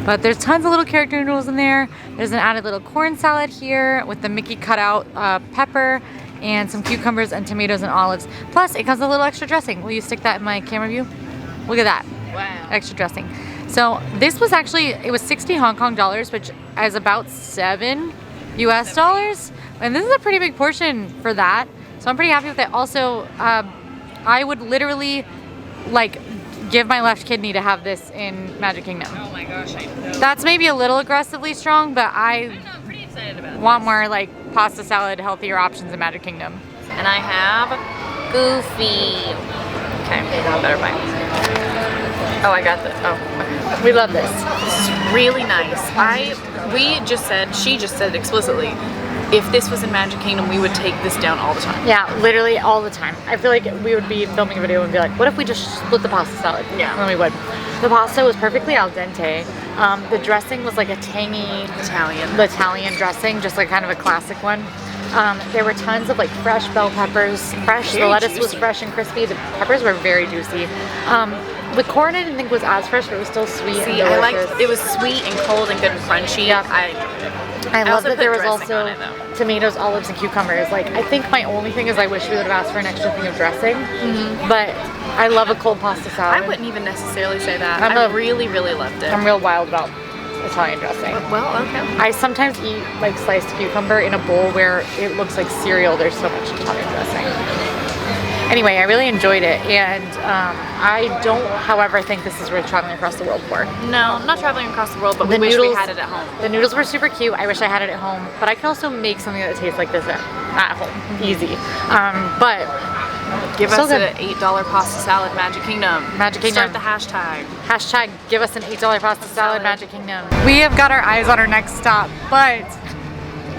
But there's tons of little character noodles in there. There's an added little corn salad here with the Mickey cutout pepper and some cucumbers and tomatoes and olives. Plus, it comes with a little extra dressing. Will you stick that in my camera view? Look at that. Wow. Extra dressing. So this was actually, it was 60 Hong Kong dollars, which is about $7 US. And this is a pretty big portion for that. So I'm pretty happy with it. Also, I would literally like give my left kidney to have this in Magic Kingdom. Oh my gosh, I know. That's maybe a little aggressively strong, but I'm pretty excited about want more like pasta salad, healthier options in Magic Kingdom. And I have Goofy. Okay, I better buy. Oh, I got this. Oh, okay. We love this. This is really nice. She just said explicitly, if this was in Magic Kingdom, we would take this down all the time. Yeah, literally all the time. I feel like we would be filming a video and be like, what if we just split the pasta salad? Yeah. And then we would. The pasta was perfectly al dente. The dressing was like a tangy Italian dressing, just like kind of a classic one. There were tons of like fresh bell peppers, the lettuce was fresh and crispy, the peppers were very juicy. The corn I didn't think was as fresh, but it was still sweet and delicious. I liked it was sweet and cold and good and crunchy. Yeah. I enjoyed it. I love that there was dressing also on it, tomatoes, olives, and cucumbers. Like, I think my only thing is I wish we would have asked for an extra thing of dressing. But I love a cold pasta salad. I wouldn't even necessarily say that. I really loved it. I'm real wild about Italian dressing. Well, okay. I sometimes eat like sliced cucumber in a bowl where it looks like cereal. There's so much Italian dressing. Anyway, I really enjoyed it, and I don't, however, think this is worth traveling across the world for. No, not traveling across the world, but we wish we had it at home. The noodles were super cute. I wish I had it at home, but I can also make something that tastes like this at home. Easy. But give us an $8 pasta salad, Magic Kingdom. Magic Kingdom. Start the hashtag. Hashtag give us an $8 pasta salad, Magic Kingdom. We have got our eyes on our next stop, but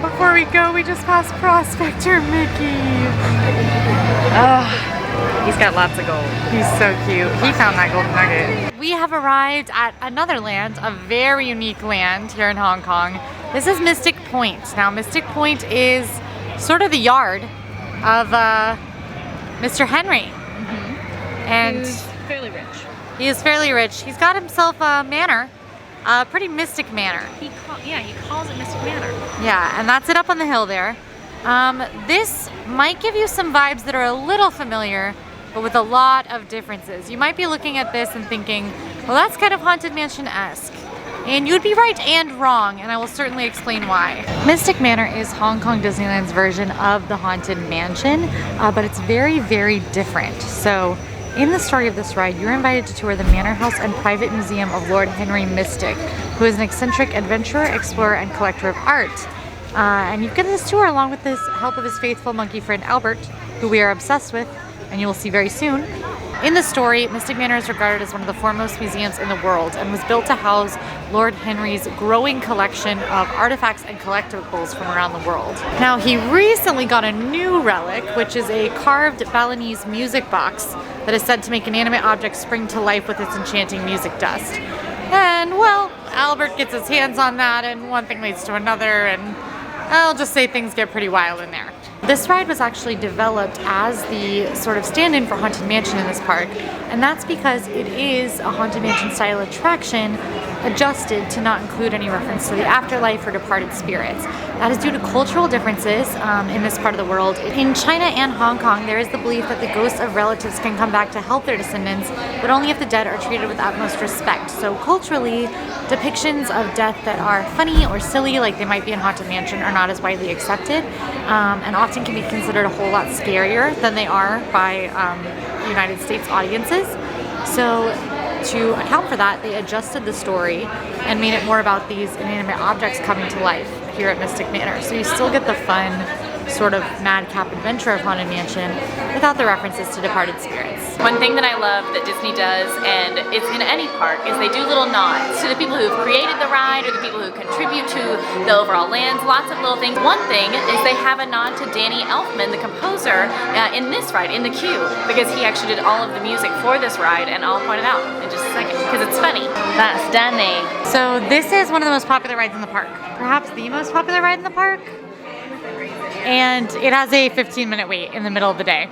before we go, we just passed Prospector Mickey. He's got lots of gold. He's so cute. He found that golden nugget. We have arrived at another land, a very unique land here in Hong Kong. This is Mystic Point. Now, Mystic Point is sort of the yard of Mr. Henry. And He's fairly rich. he is fairly rich. He's got himself a manor, a pretty mystic manor. He calls it Mystic Manor. Yeah, and that's it up on the hill there. This might give you some vibes that are a little familiar, but with a lot of differences. You might be looking at this and thinking, well, that's kind of Haunted Mansion-esque. And you'd be right and wrong, and I will certainly explain why. Mystic Manor is Hong Kong Disneyland's version of the Haunted Mansion, but it's very, very different. So, in the story of this ride, you're invited to tour the Manor House and Private Museum of Lord Henry Mystic, who is an eccentric adventurer, explorer, and collector of art. And you get this tour along with the help of his faithful monkey friend Albert, who we are obsessed with, and you will see very soon. In the story, Mystic Manor is regarded as one of the foremost museums in the world and was built to house Lord Henry's growing collection of artifacts and collectibles from around the world. Now, he recently got a new relic, which is a carved Balinese music box that is said to make inanimate objects spring to life with its enchanting music dust. And, well, Albert gets his hands on that, and one thing leads to another, and I'll just say things get pretty wild in there. This ride was actually developed as the sort of stand-in for Haunted Mansion in this park, and that's because it is a Haunted Mansion style attraction adjusted to not include any reference to the afterlife or departed spirits. That is due to cultural differences in this part of the world. In China and Hong Kong, there is the belief that the ghosts of relatives can come back to help their descendants, but only if the dead are treated with utmost respect. So culturally, depictions of death that are funny or silly, like they might be in Haunted Mansion, are not as widely accepted, and often can be considered a whole lot scarier than they are by United States audiences. So to account for that, they adjusted the story and made it more about these inanimate objects coming to life here at Mystic Manor. So you still get the fun sort of madcap adventure of Haunted Mansion without the references to departed spirits. One thing that I love that Disney does, and it's in any park, is they do little nods to the people who've created the ride or the people who contribute to the overall lands, lots of little things. One thing is they have a nod to Danny Elfman, the composer, in this ride, in the queue, because he actually did all of the music for this ride, and I'll point it out in just a second, because it's funny. That's Danny. So this is one of the most popular rides in the park. Perhaps the most popular ride in the park. And it has a 15-minute wait in the middle of the day.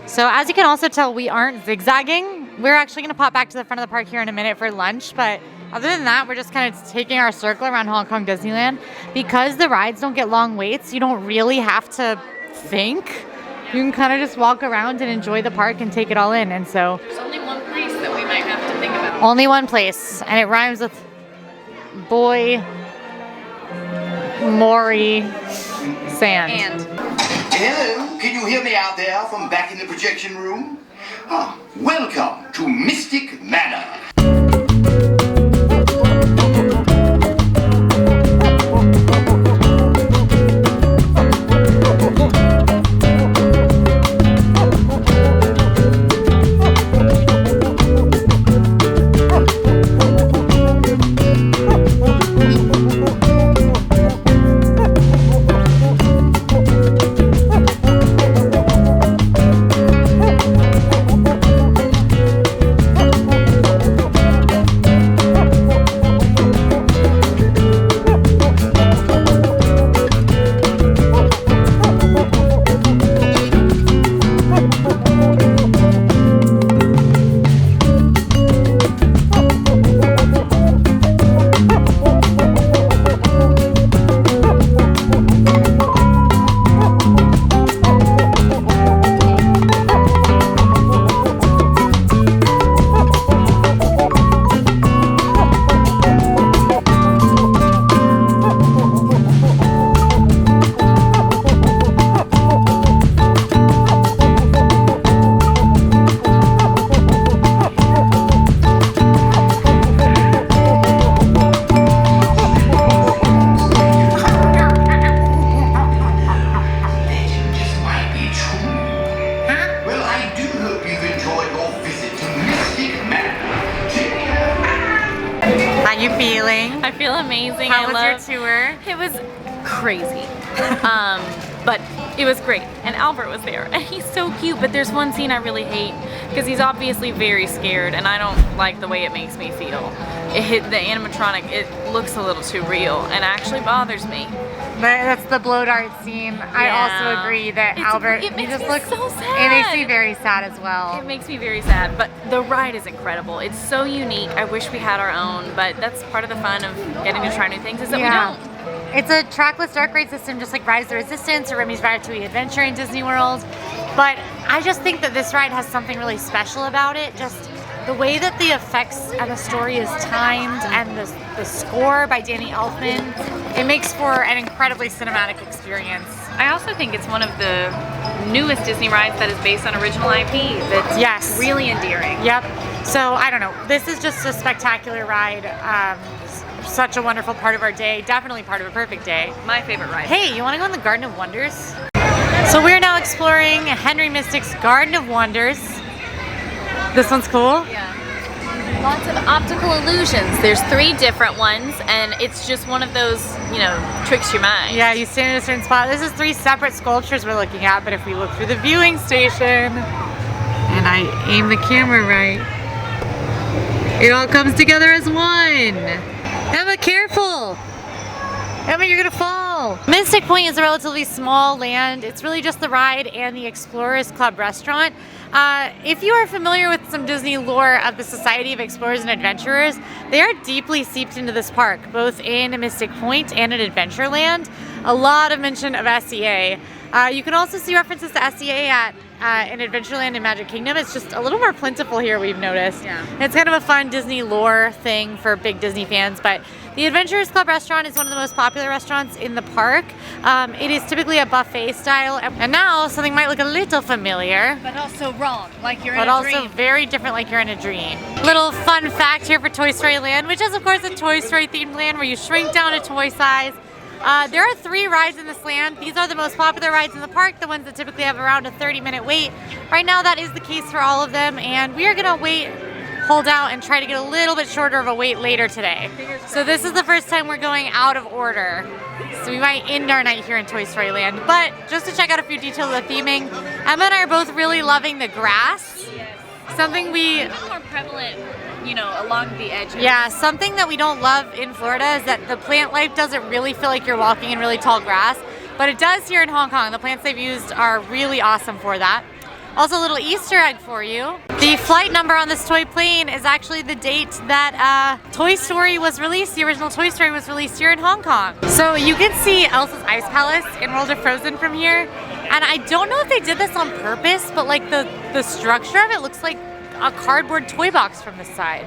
So as you can also tell, we aren't zigzagging. We're actually going to pop back to the front of the park here in a minute for lunch, but other than that, we're just kind of taking our circle around Hong Kong Disneyland. Because the rides don't get long waits, you don't really have to think. You can kind of just walk around and enjoy the park and take it all in. And so There's only one place that we might have to think about. only one place, and it rhymes with boy, Maury, sand. And Hello, can you hear me out there from back in the projection room? Welcome to Mystic Manor. I feel amazing. How was your tour? It was crazy. But it was great. And Albert was there. And he's so cute, but there's one scene I really hate because he's obviously very scared and I don't like the way it makes me feel. The animatronic, it looks a little too real and actually bothers me. That's the blow dart scene. I also agree that Albert, it makes he just me looks so sad. It makes me very sad as well. It makes me very sad, but the ride is incredible. It's so unique. I wish we had our own, but that's part of the fun of getting to try new things is that we don't. It's a trackless dark ride system just like Rise of the Resistance or Remy's Ratatouille Adventure in Disney World. But I just think that this ride has something really special about it. Just the way that the effects and the story is timed and the score by Danny Elfman, it makes for an incredibly cinematic experience. I also think it's one of the newest Disney rides that is based on original IP that's really endearing. Yep. So I don't know. This is just a spectacular ride. such a wonderful part of our day. Definitely part of a perfect day. My favorite ride. Hey, you want to go in the Garden of Wonders? So we're now exploring Henry Mystic's Garden of Wonders. This one's cool. Yeah. Lots of optical illusions. There's 3 different ones, and it's just one of those, you know, tricks your mind. Yeah, you stand in a certain spot. This is 3 separate sculptures we're looking at, but if we look through the viewing station, and I aim the camera right, it all comes together as one. Emma, careful! Emma, you're gonna fall! Mystic Point is a relatively small land. It's really just the ride and the Explorers Club restaurant. If you are familiar with some Disney lore of the Society of Explorers and Adventurers, they are deeply seeped into this park, both in Mystic Point and in Adventureland. A lot of mention of SEA. You can also see references to SEA in Adventureland and Magic Kingdom. It's just a little more plentiful here, we've noticed. Yeah. It's kind of a fun Disney lore thing for big Disney fans, but the Adventurers Club restaurant is one of the most popular restaurants in the park. It is typically a buffet style, and now something might look a little familiar. But also wrong, like you're in But a also dream. very different, like you're in a dream. Little fun fact here for Toy Story Land, which is of course a Toy Story themed land where you shrink down to toy size. There are 3 rides in this land. These are the most popular rides in the park, the ones that typically have around a 30-minute wait. Right now that is the case for all of them, and we are gonna hold out and try to get a little bit shorter of a wait later today. So this is the first time we're going out of order. So we might end our night here in Toy Story Land. But just to check out a few details of the theming, Emma and I are both really loving the grass. Something we... A little more prevalent, you know, along the edges. Yeah, something that we don't love in Florida is that the plant life doesn't really feel like you're walking in really tall grass. But it does here in Hong Kong. The plants they've used are really awesome for that. Also a little Easter egg for you. The flight number on this toy plane is actually the date that Toy Story was released. The original Toy Story was released here in Hong Kong. So you can see Elsa's Ice Palace in World of Frozen from here. And I don't know if they did this on purpose, but like the structure of it looks like a cardboard toy box from this side.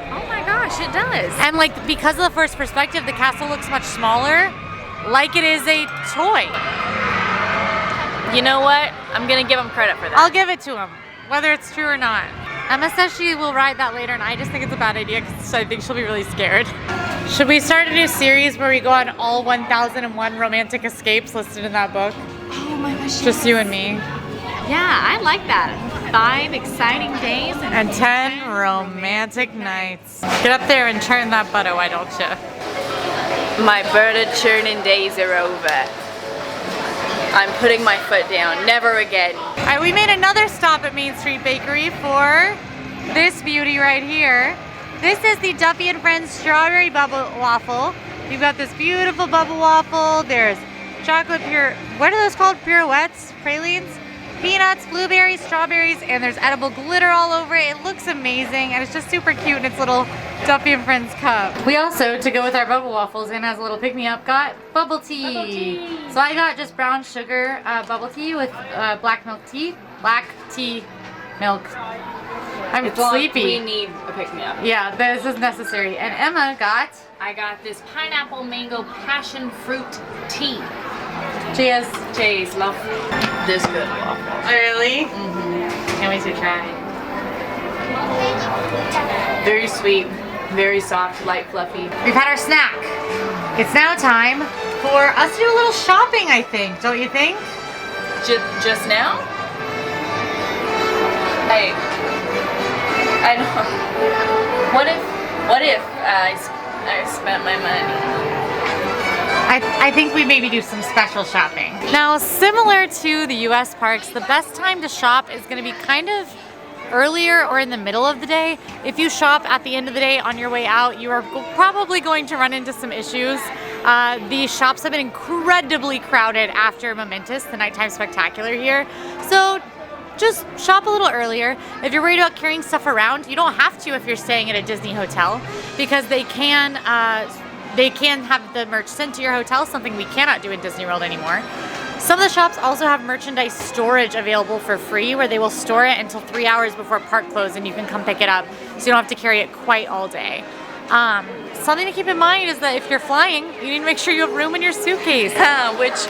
Oh my gosh, it does. And like because of the first perspective, the castle looks much smaller, like it is a toy. You know what? I'm gonna give them credit for that. I'll give it to him, whether it's true or not. Emma says she will ride that later, and I just think it's a bad idea because I think she'll be really scared. Should we start a new series where we go on all 1001 romantic escapes listed in that book? Oh my gosh. Just you and me. Yeah, I like that. 5 exciting days And 10 romantic nights. Get up there and churn that butter, why don't you? My butter churning days are over. I'm putting my foot down. Never again. All right, we made another stop at Main Street Bakery for this beauty right here. This is the Duffy and Friends Strawberry Bubble Waffle. You've got this beautiful bubble waffle. There's chocolate what are those called? Pirouettes? Pralines? Peanuts, blueberries, strawberries, and there's edible glitter all over it. It looks amazing, and it's just super cute in its little Duffy and Friends cup. We also, to go with our bubble waffles and as a little pick-me-up, got bubble tea. So I got just brown sugar bubble tea with black tea milk. I'm sleepy. We need a pick-me-up. Yeah, this is necessary. And Emma got... I got this pineapple mango passion fruit tea. Cheers. Cheers, love this good waffle. Really? Can't wait to try. Very sweet, very soft, light, fluffy. We've had our snack. It's now time for us to do a little shopping, I think. Don't you think? Just now? I know. What if I spent my money? I think we maybe do some special shopping. Now, similar to the US parks, the best time to shop is going to be kind of earlier or in the middle of the day. If you shop at the end of the day on your way out, you are probably going to run into some issues. The shops have been incredibly crowded after Momentous, the nighttime spectacular here. So just shop a little earlier. If you're worried about carrying stuff around, you don't have to if you're staying at a Disney hotel, because they can have the merch sent to your hotel, something we cannot do in Disney World anymore. Some of the shops also have merchandise storage available for free, where they will store it until 3 hours before park close and you can come pick it up, so you don't have to carry it quite all day. Something to keep in mind is that if you're flying, you need to make sure you have room in your suitcase. Which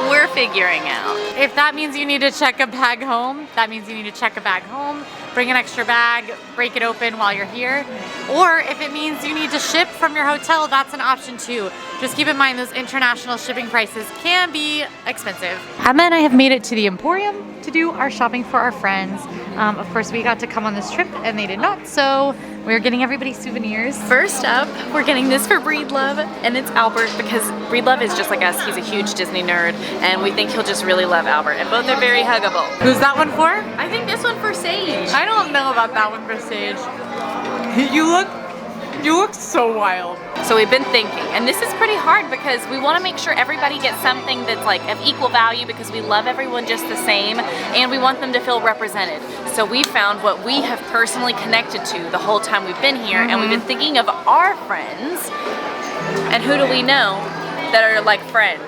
we're figuring out. If that means you need to check a bag home, that means you need to check a bag home, bring an extra bag, break it open while you're here. Or if it means you need to ship from your hotel, that's an option too. Just keep in mind those international shipping prices can be expensive. Emma and I have made it to the Emporium to do our shopping for our friends. Of course, we got to come on this trip and they did not, so we're getting everybody souvenirs. First up, we're getting this for Breedlove, and it's Albert because Breedlove is just like us. He's a huge Disney nerd, and we think he'll just really love Albert, and both are very huggable. Who's that one for? I think this one for Sage. I don't know about that one for Sage. You look so wild. So we've been thinking, and this is pretty hard because we want to make sure everybody gets something that's like of equal value because we love everyone just the same and we want them to feel represented. So we found what we have personally connected to the whole time we've been here, and we've been thinking of our friends. And who do we know that are like friends?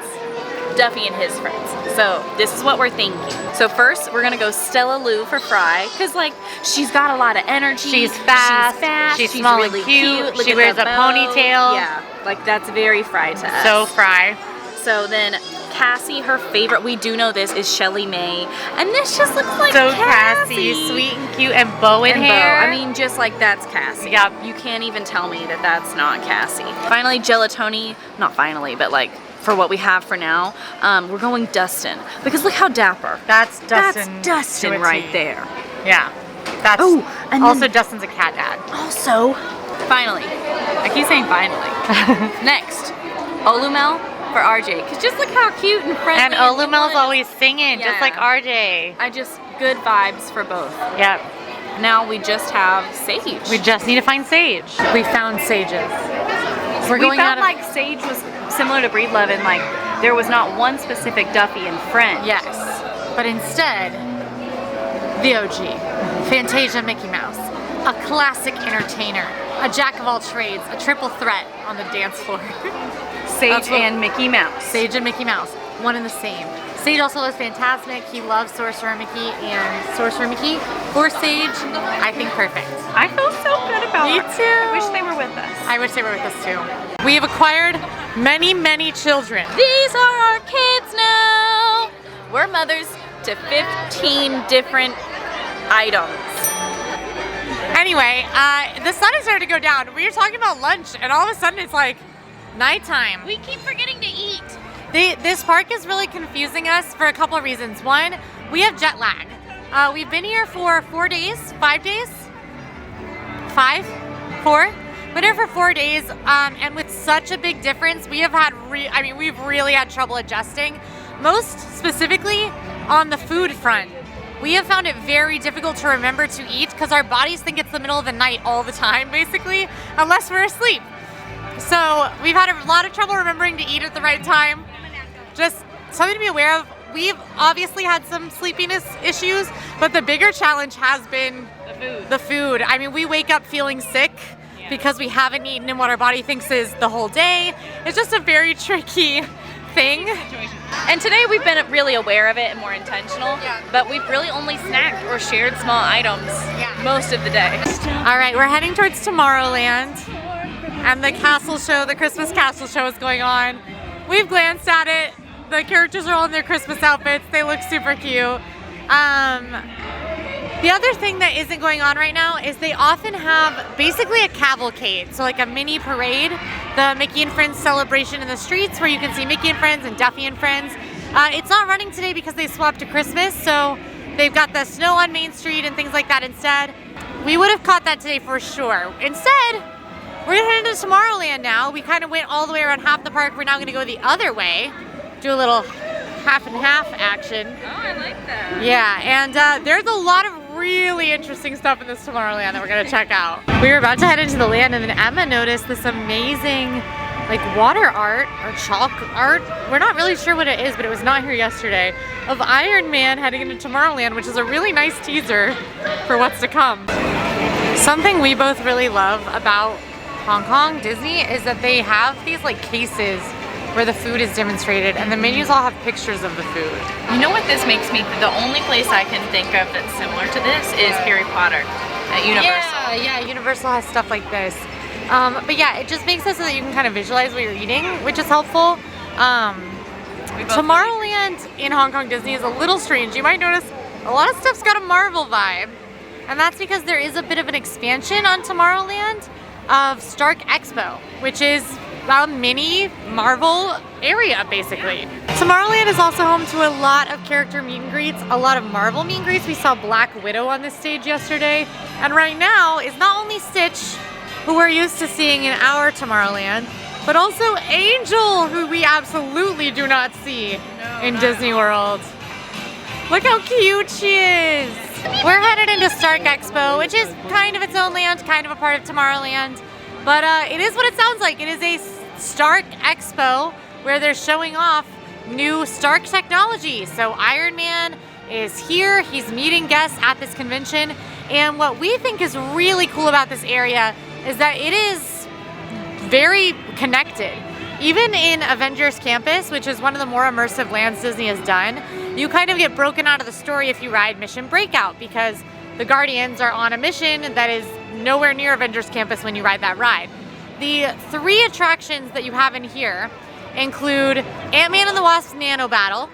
Duffy and his friends. So this is what we're thinking. So first we're gonna go Stella Lou for Fry, because like she's got a lot of energy. She's fast. She's small really and cute. Look she at wears a that bow. ponytail. Yeah, like that's very Fry to us. So Fry. So then Cassie, her favorite, we do know this, is Shelly Mae. And this just looks like So Cassie. sweet and cute and bow in And hair. Bo. I mean, just like that's Cassie. Yep. You can't even tell me that that's not Cassie. Finally, Gelatoni, not finally, but like for what we have for now, we're going Dustin. Because look how dapper. That's Dustin. That's Dustin to a right T. there. Yeah. That's Oh, and also then- Dustin's a cat dad. Also, finally, I keep saying finally. Next, Olumel for RJ. Because just look how cute and friendly. And Olumel's always singing, just Yeah. like RJ. I just, good vibes for both. Yep. Now we just have Sage. We just need to find Sage. We found Sages. We're We going felt out of like Sage was similar to Breedlove and like there was not one specific Duffy and friend. yes, but instead, the OG, Fantasia Mickey Mouse, a classic entertainer, a jack of all trades, a triple threat on the dance floor. Sage That's what- and Mickey Mouse. Sage and Mickey Mouse, one and the same. Sage also loves Fantasmic. He loves Sorcerer Mickey, and Sorcerer Mickey for Sage, I think perfect. I feel so good about Me it. too. I wish they were with us. I wish they were with us too. We have acquired many, many children. These are our kids now. We're mothers to 15 different items. Anyway, the sun is starting to go down. We were talking about lunch, and all of a sudden it's like nighttime. We keep forgetting to eat. This park is really confusing us for a couple of reasons. One, we have jet lag. We've been here for 4 days, 5 days? 5? 4? Been here for 4 days, and with such a big difference, we have had, we've really had trouble adjusting. Most specifically on the food front. We have found it very difficult to remember to eat because our bodies think it's the middle of the night all the time, basically, unless we're asleep. So we've had a lot of trouble remembering to eat at the right time. Just something to be aware of. We've obviously had some sleepiness issues, but the bigger challenge has been the food. I mean, we wake up feeling sick because we haven't eaten in what our body thinks is the whole day. It's just a very tricky thing. And today we've been really aware of it and more intentional, but we've really only snacked or shared small items most of the day. All right, we're heading towards Tomorrowland, and the castle show, the Christmas castle show is going on. We've glanced at it. The characters are all in their Christmas outfits. They look super cute. The other thing that isn't going on right now is they often have basically a cavalcade, so like a mini parade, the Mickey and Friends celebration in the streets where you can see Mickey and Friends and Duffy and Friends. It's not running today because they swapped to Christmas, so they've got the snow on Main Street and things like that instead. We would have caught that today for sure. Instead, we're heading to Tomorrowland now. We kind of went all the way around half the park. We're now going to go the other way, do a little half and half action. Oh, I like that. Yeah, and there's a lot of really interesting stuff in this Tomorrowland that we're gonna check out. We were about to head into the land, and then Emma noticed this amazing like water art or chalk art. We're not really sure what it is, but it was not here yesterday, of Iron Man heading into Tomorrowland, which is a really nice teaser for what's to come. Something we both really love about Hong Kong Disney is that they have these like cases where the food is demonstrated, and the menus all have pictures of the food. You know what this makes me, the only place I can think of that's similar to this is Harry Potter at Universal. Yeah, Universal has stuff like this. But yeah, it just makes it so that you can kind of visualize what you're eating, which is helpful. Tomorrowland in Hong Kong Disney is a little strange. You might notice a lot of stuff's got a Marvel vibe, and that's because there is a bit of an expansion on Tomorrowland of Stark Expo, which is a mini Marvel area basically. Tomorrowland is also home to a lot of character meet and greets, a lot of Marvel meet and greets. We saw Black Widow on this stage yesterday, and right now is not only Stitch, who we're used to seeing in our Tomorrowland, but also Angel, who we absolutely do not see in Disney World. Look how cute she is. We're headed into Stark Expo, which is kind of its own land, kind of a part of Tomorrowland. But it is what it sounds like. It is a Stark Expo where they're showing off new Stark technology. So Iron Man is here. He's meeting guests at this convention. And what we think is really cool about this area is that it is very connected. Even in Avengers Campus, which is one of the more immersive lands Disney has done, you kind of get broken out of the story if you ride Mission Breakout, because the Guardians are on a mission that is nowhere near Avengers Campus when you ride that ride. The 3 attractions that you have in here include Ant-Man and the Wasp's Nano Battle,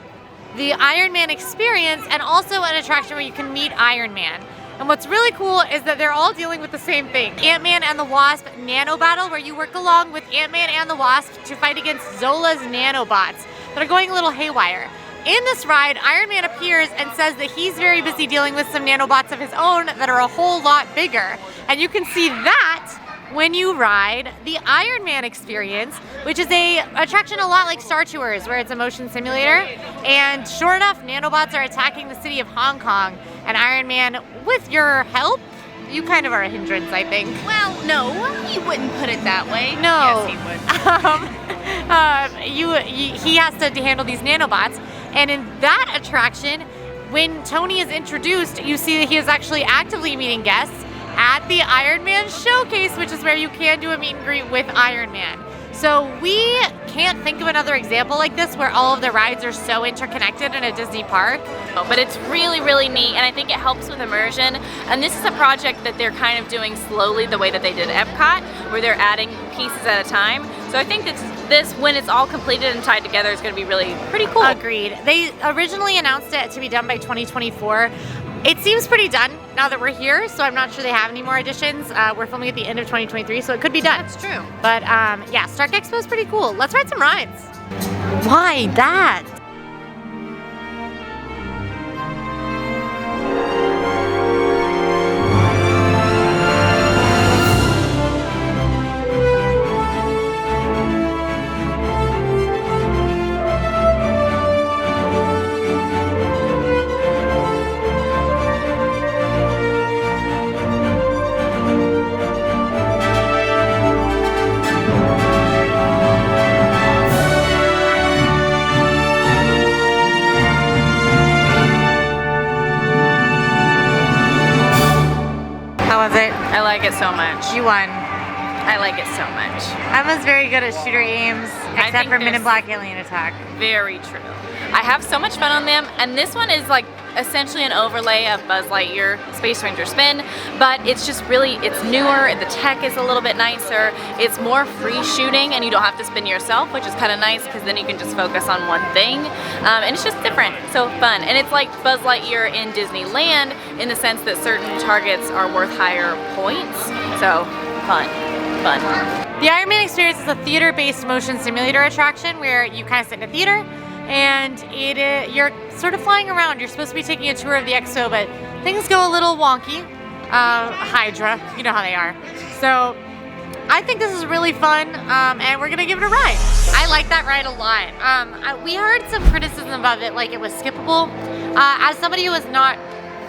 the Iron Man Experience, and also an attraction where you can meet Iron Man. And what's really cool is that they're all dealing with the same thing. Ant-Man and the Wasp Nano Battle, where you work along with Ant-Man and the Wasp to fight against Zola's nanobots that are going a little haywire. In this ride, Iron Man appears and says that he's very busy dealing with some nanobots of his own that are a whole lot bigger. And you can see that when you ride the Iron Man Experience, which is a attraction a lot like Star Tours, where it's a motion simulator. And sure enough, nanobots are attacking the city of Hong Kong. And Iron Man, with your help, you kind of are a hindrance, I think. Well, no, he wouldn't put it that way. No. Yes, he would. He has to handle these nanobots. And in that attraction, when Tony is introduced, you see that he is actually actively meeting guests at the Iron Man Showcase, which is where you can do a meet and greet with Iron Man. So we can't think of another example like this where all of the rides are so interconnected in a Disney park. But it's really, really neat, and I think it helps with immersion. And this is a project that they're kind of doing slowly, the way that they did Epcot, where they're adding pieces at a time. So I think this, when it's all completed and tied together, is going to be really pretty cool. Agreed. They originally announced it to be done by 2024. It seems pretty done now that we're here, so I'm not sure they have any more additions. We're filming at the end of 2023, so it could be done. That's true. But yeah, Stark Expo is pretty cool. Let's ride some rides. Why that? I like it so much. You won. I like it so much. Emma's very good at shooter aims, except think for Men in there's- Black Alien Attack. Very true. I have so much fun on them, and this one is like essentially an overlay of Buzz Lightyear Space Ranger Spin, but it's just really, it's newer, the tech is a little bit nicer, it's more free shooting, and you don't have to spin yourself, which is kind of nice because then you can just focus on one thing, and it's just different, so fun. And it's like Buzz Lightyear in Disneyland in the sense that certain targets are worth higher points, so fun. The Iron Man Experience is a theater-based motion simulator attraction where you kind of sit in a theater and you're sort of flying around. You're supposed to be taking a tour of the Expo, but things go a little wonky. Hydra, you know how they are. So I think this is really fun, and we're gonna give it a ride. I like that ride a lot. We heard some criticism of it, like it was skippable. As somebody who has not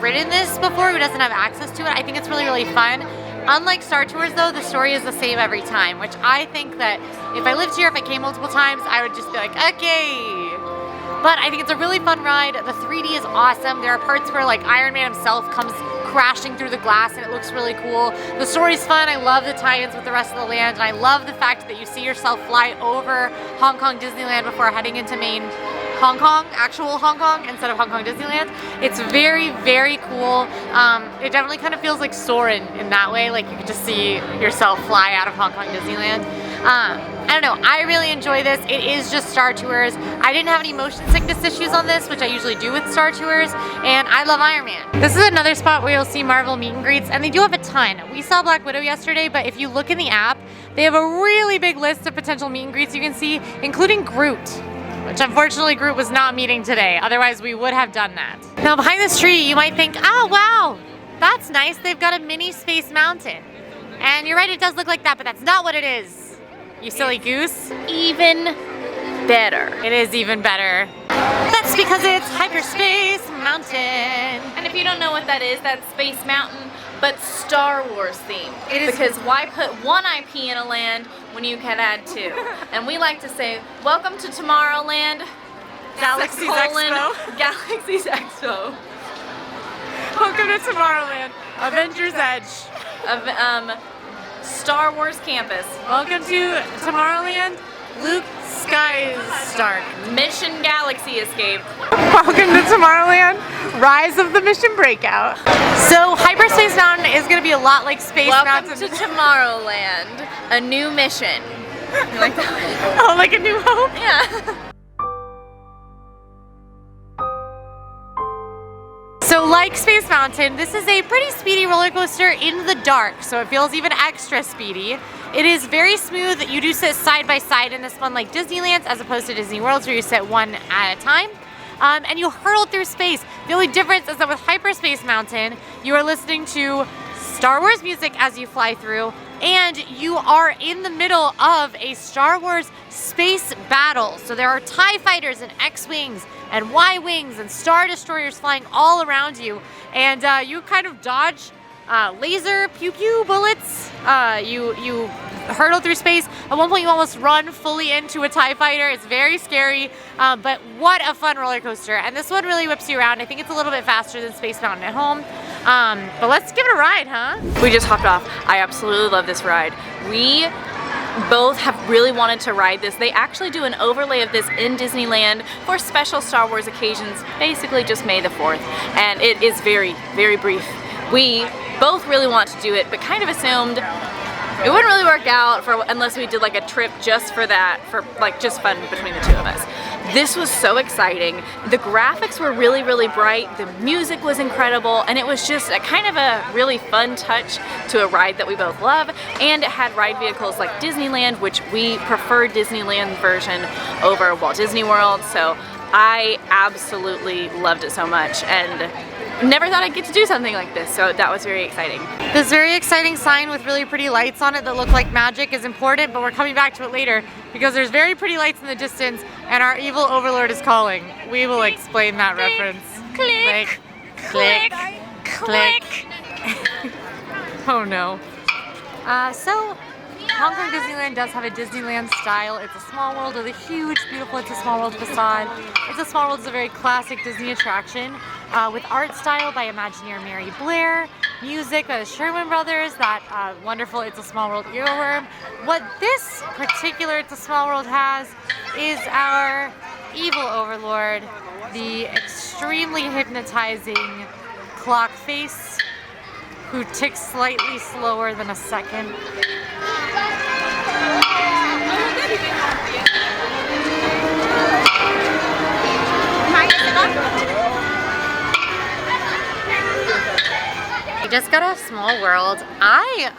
ridden this before, who doesn't have access to it, I think it's really, really fun. Unlike Star Tours though, the story is the same every time, which I think that if I lived here, if I came multiple times, I would just be like, okay. But I think it's a really fun ride. The 3D is awesome. There are parts where like Iron Man himself comes crashing through the glass and it looks really cool. The story's fun. I love the tie-ins with the rest of the land, and I love the fact that you see yourself fly over Hong Kong Disneyland before heading into main Hong Kong, actual Hong Kong, instead of Hong Kong Disneyland. It's very, very cool. It definitely kind of feels like Soarin' in that way, like you can just see yourself fly out of Hong Kong Disneyland. I don't know, I really enjoy this. It is just Star Tours. I didn't have any motion sickness issues on this, which I usually do with Star Tours, and I love Iron Man. This is another spot where you'll see Marvel meet and greets, and they do have a ton. We saw Black Widow yesterday, but if you look in the app, they have a really big list of potential meet and greets you can see, including Groot, which unfortunately Groot was not meeting today. Otherwise, we would have done that. Now, behind this tree, you might think, oh, wow, that's nice. They've got a mini Space Mountain. And you're right, it does look like that, but that's not what it is. You silly goose. Even better. It is even better. That's because it's Hyperspace Mountain. And if you don't know what that is, that's Space Mountain, but Star Wars themed. It is. Because why put one IP in a land when you can add two? And we like to say, welcome to Tomorrowland. Galaxy's Expo. Galaxy's Expo. Welcome to Tomorrowland. Avengers Edge. Star Wars campus. Welcome to Tomorrowland. Luke Skystark. Mission Galaxy Escape. Welcome to Tomorrowland. Rise of the Mission Breakout. So Hyperspace Mountain is going to be a lot like Space Welcome Mountain. to Tomorrowland. A new mission. You like that? Oh, like A New Hope? Yeah. So like Space Mountain, this is a pretty speedy roller coaster in the dark, so it feels even extra speedy. It is very smooth. You do sit side by side in this one like Disneyland's as opposed to Disney World's where you sit one at a time. And you hurtle through space. The only difference is that with Hyperspace Mountain, you are listening to Star Wars music as you fly through, and you are in the middle of a Star Wars space battle. So there are TIE fighters and X-Wings and Y-Wings and Star Destroyers flying all around you, and you kind of dodge laser pew-pew bullets. You hurtle through space. At one point you almost run fully into a TIE fighter. It's very scary, but what a fun roller coaster. And this one really whips you around. I think it's a little bit faster than Space Mountain at home. But let's give it a ride, huh? We just hopped off. I absolutely love this ride. We both have really wanted to ride this. They actually do an overlay of this in Disneyland for special Star Wars occasions, basically just May the 4th. And it is very, very brief. We both really want to do it, but kind of assumed it wouldn't really work out unless we did like a trip just for that, for like just fun between the two of us. This was so exciting. The graphics were really, really bright. The music was incredible, and it was just a kind of a really fun touch to a ride that we both love. And it had ride vehicles like Disneyland, which we prefer Disneyland version over Walt Disney World. So I absolutely loved it so much, and never thought I'd get to do something like this, so that was very exciting. This very exciting sign with really pretty lights on it that look like magic is important, but we're coming back to it later because there's very pretty lights in the distance and our evil overlord is calling. We will explain that reference. Click, click, click, click. Oh no. So Hong Kong Disneyland does have a Disneyland style. It's a small world with a huge, beautiful It's a Small World facade. It's a Small World is a very classic Disney attraction with art style by Imagineer Mary Blair, music by the Sherman Brothers, that wonderful It's a Small World earworm. What this particular It's a Small World has is our evil overlord, the extremely hypnotizing clock face, who ticks slightly slower than a second. I just got off Small World. I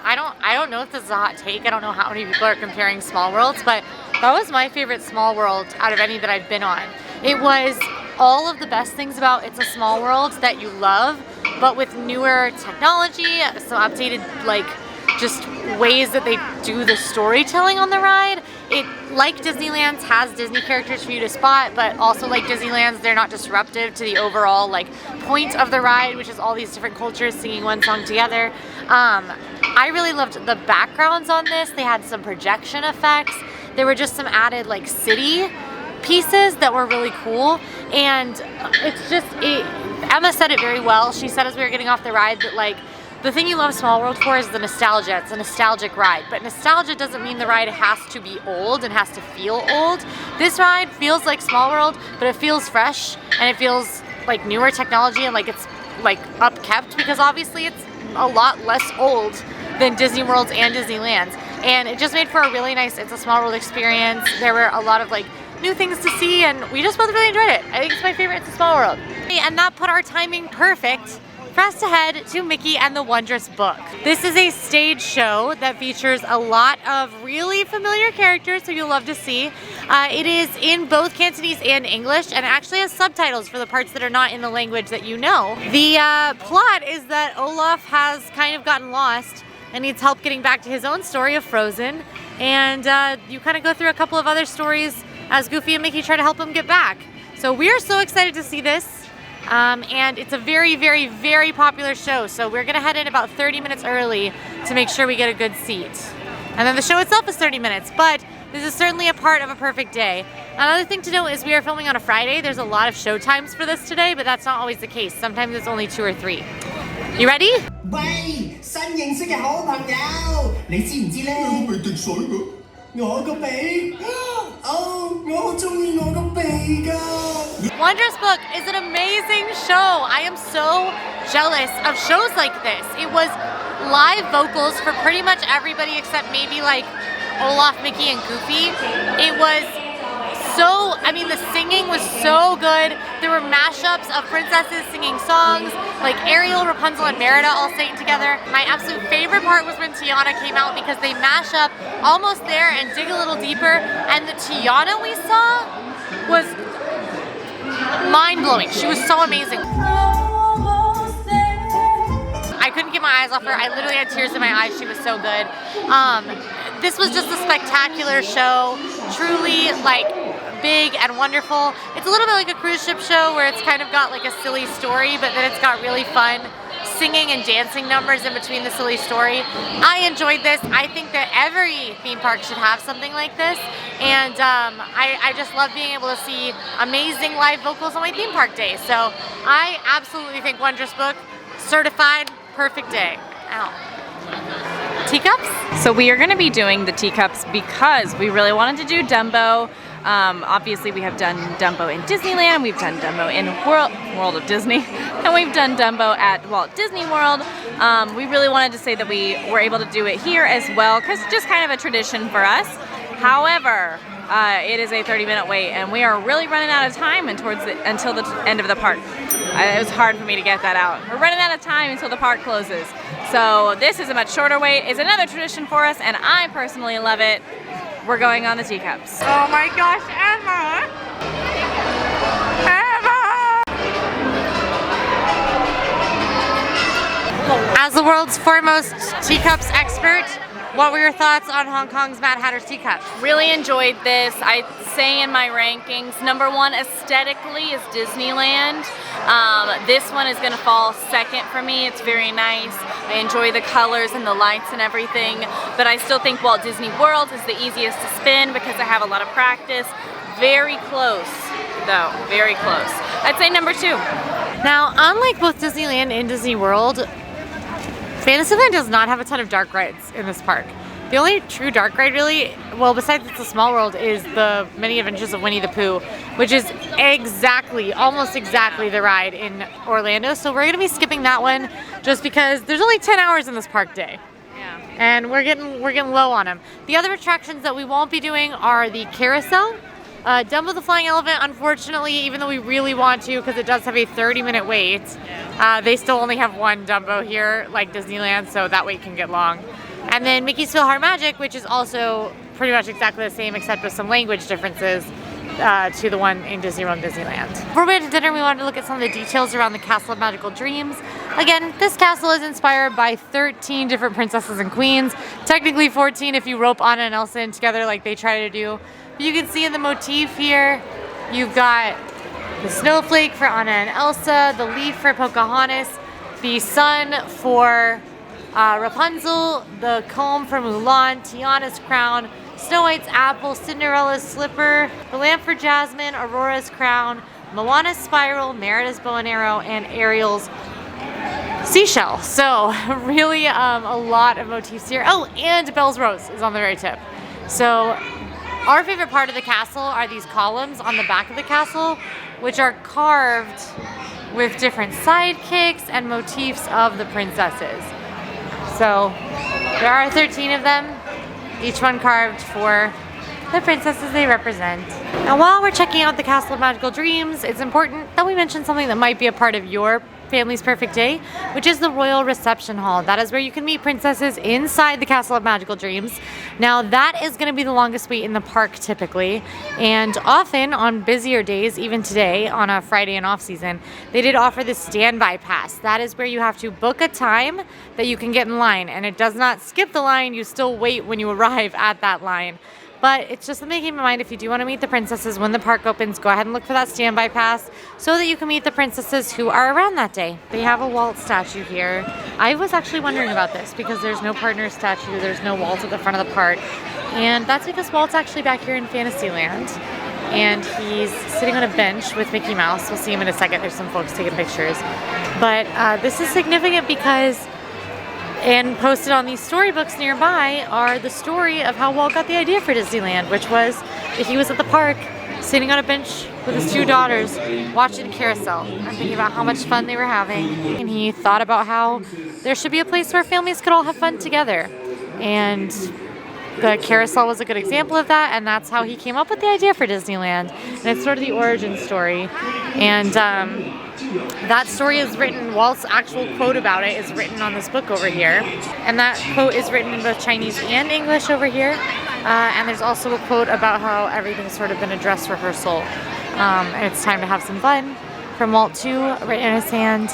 don't know if this is a hot take. I don't know how many people are comparing Small Worlds, but that was my favorite Small World out of any that I've been on. It was all of the best things about It's a Small World that you love, but with newer technology, so updated like just ways that they do the storytelling on the ride. It, like Disneyland's, has Disney characters for you to spot, but also like Disneyland's, they're not disruptive to the overall like point of the ride, which is all these different cultures singing one song together. I really loved the backgrounds on this. They had some projection effects. There were just some added like city pieces that were really cool, and it's just, Emma said it very well. She said as we were getting off the ride that like the thing you love Small World for is the nostalgia. It's a nostalgic ride, but nostalgia doesn't mean the ride has to be old and has to feel old. This ride feels like Small World, but it feels fresh and it feels like newer technology and like it's like upkept, because obviously it's a lot less old than Disney World's and Disneyland's. And it just made for a really nice It's a Small World experience. There were a lot of like new things to see and we just both really enjoyed it. I think it's my favorite It's a Small World. And that put our timing perfect for us to head to Mickey and the Wondrous Book. This is a stage show that features a lot of really familiar characters who you'll love to see. It is in both Cantonese and English and actually has subtitles for the parts that are not in the language that you know. The plot is that Olaf has kind of gotten lost and needs help getting back to his own story of Frozen, and you kind of go through a couple of other stories as Goofy and Mickey try to help him get back. So we're so excited to see this. And it's a very, very, very popular show, so we're gonna head in about 30 minutes early to make sure we get a good seat. And then the show itself is 30 minutes, but this is certainly a part of a perfect day. Another thing to note is we are filming on a Friday. There's a lot of show times for this today, but that's not always the case. Sometimes it's only 2 or 3. You ready? 喂，新認識嘅好朋友，你知唔知咧？未滴水㗎，我個鼻，哦，我好鍾意我個鼻㗎。 Wondrous Book is an amazing show. I am so jealous of shows like this. It was live vocals for pretty much everybody except maybe like Olaf, Mickey, and Goofy. It was so, I mean, the singing was so good. There were mashups of princesses singing songs, like Ariel, Rapunzel, and Merida all sang together. My absolute favorite part was when Tiana came out because they mash up Almost There and Dig a Little Deeper, and the Tiana we saw was mind-blowing. She was so amazing. I couldn't get my eyes off her. I literally had tears in my eyes. She was so good. This was just a spectacular show. Truly, like, big and wonderful. It's a little bit like a cruise ship show where it's kind of got like a silly story, but then it's got really fun singing and dancing numbers in between the silly story. I enjoyed this. I think that every theme park should have something like this, and I just love being able to see amazing live vocals on my theme park day. So I absolutely think Wondrous Book, certified perfect day. Ow. Teacups? So we are going to be doing the teacups because we really wanted to do Dumbo. Obviously we have done Dumbo in Disneyland, we've done Dumbo in World of Disney, and we've done Dumbo at Walt Disney World. We really wanted to say that we were able to do it here as well, because it's just kind of a tradition for us. However, it is a 30-minute wait, and we are really running out of time until the end of the park. It was hard for me to get that out. We're running out of time until the park closes. So this is a much shorter wait. It's another tradition for us, and I personally love it. We're going on the teacups. Oh my gosh, Emma! Emma! As the world's foremost teacups expert, what were your thoughts on Hong Kong's Mad Hatter's teacups? Really enjoyed this. I'd say in my rankings, #1 aesthetically is Disneyland. This one is gonna fall second for me. It's very nice. I enjoy the colors and the lights and everything, but I still think Walt Disney World is the easiest to spin because I have a lot of practice. Very close though, very close. I'd say #2. Now, unlike both Disneyland and Disney World, Fantasyland does not have a ton of dark rides in this park. The only true dark ride really, well besides It's a Small World, is the Many Adventures of Winnie the Pooh, which is almost exactly the ride in Orlando. So we're gonna be skipping that one just because there's only 10 hours in this park day. Yeah. And we're getting low on them. The other attractions that we won't be doing are the carousel. Dumbo the Flying Elephant, unfortunately, even though we really want to because it does have a 30-minute wait, they still only have one Dumbo here, like Disneyland, so that wait can get long. And then Mickey's Philhar Magic, which is also pretty much exactly the same except with some language differences to the one in Disney World and Disneyland. Before we went to dinner, we wanted to look at some of the details around the Castle of Magical Dreams. Again, this castle is inspired by 13 different princesses and queens. Technically 14 if you rope Anna and Elsa in together like they try to do. But you can see in the motif here, you've got the snowflake for Anna and Elsa, the leaf for Pocahontas, the sun for Rapunzel, the comb for Mulan, Tiana's crown, Snow White's apple, Cinderella's slipper, the lamp for Jasmine, Aurora's crown, Moana's spiral, Merida's bow and arrow, and Ariel's seashell. So really a lot of motifs here. Oh, and Belle's Rose is on the very tip. So our favorite part of the castle are these columns on the back of the castle, which are carved with different sidekicks and motifs of the princesses. So there are 13 of them, each one carved for the princesses they represent. Now while we're checking out the Castle of Magical Dreams, it's important that we mention something that might be a part of your family's perfect day, which is the Royal Reception Hall. That is where you can meet princesses inside the Castle of Magical Dreams. Now that is going to be the longest wait in the park typically, and often on busier days, even today on a Friday and off season, they did offer the standby pass. That is where you have to book a time that you can get in line, and it does not skip the line, you still wait when you arrive at that line. But it's just something to keep in mind if you do want to meet the princesses when the park opens, go ahead and look for that standby pass so that you can meet the princesses who are around that day. They have a Walt statue here. I was actually wondering about this because there's no partner statue, there's no Walt at the front of the park. And that's because Walt's actually back here in Fantasyland. And he's sitting on a bench with Mickey Mouse. We'll see him in a second. There's some folks taking pictures. But this is significant because and posted on these storybooks nearby are the story of how Walt got the idea for Disneyland, which was that he was at the park sitting on a bench with his two daughters watching carousel and thinking about how much fun they were having, and he thought about how there should be a place where families could all have fun together, and the carousel was a good example of that, and that's how he came up with the idea for Disneyland. And it's sort of the origin story, and that story is written, Walt's actual quote about it is written on this book over here. And that quote is written in both Chinese and English over here. And there's also a quote about how everything's sort of been a dress rehearsal. And it's time to have some fun from Walt too, written in his hand.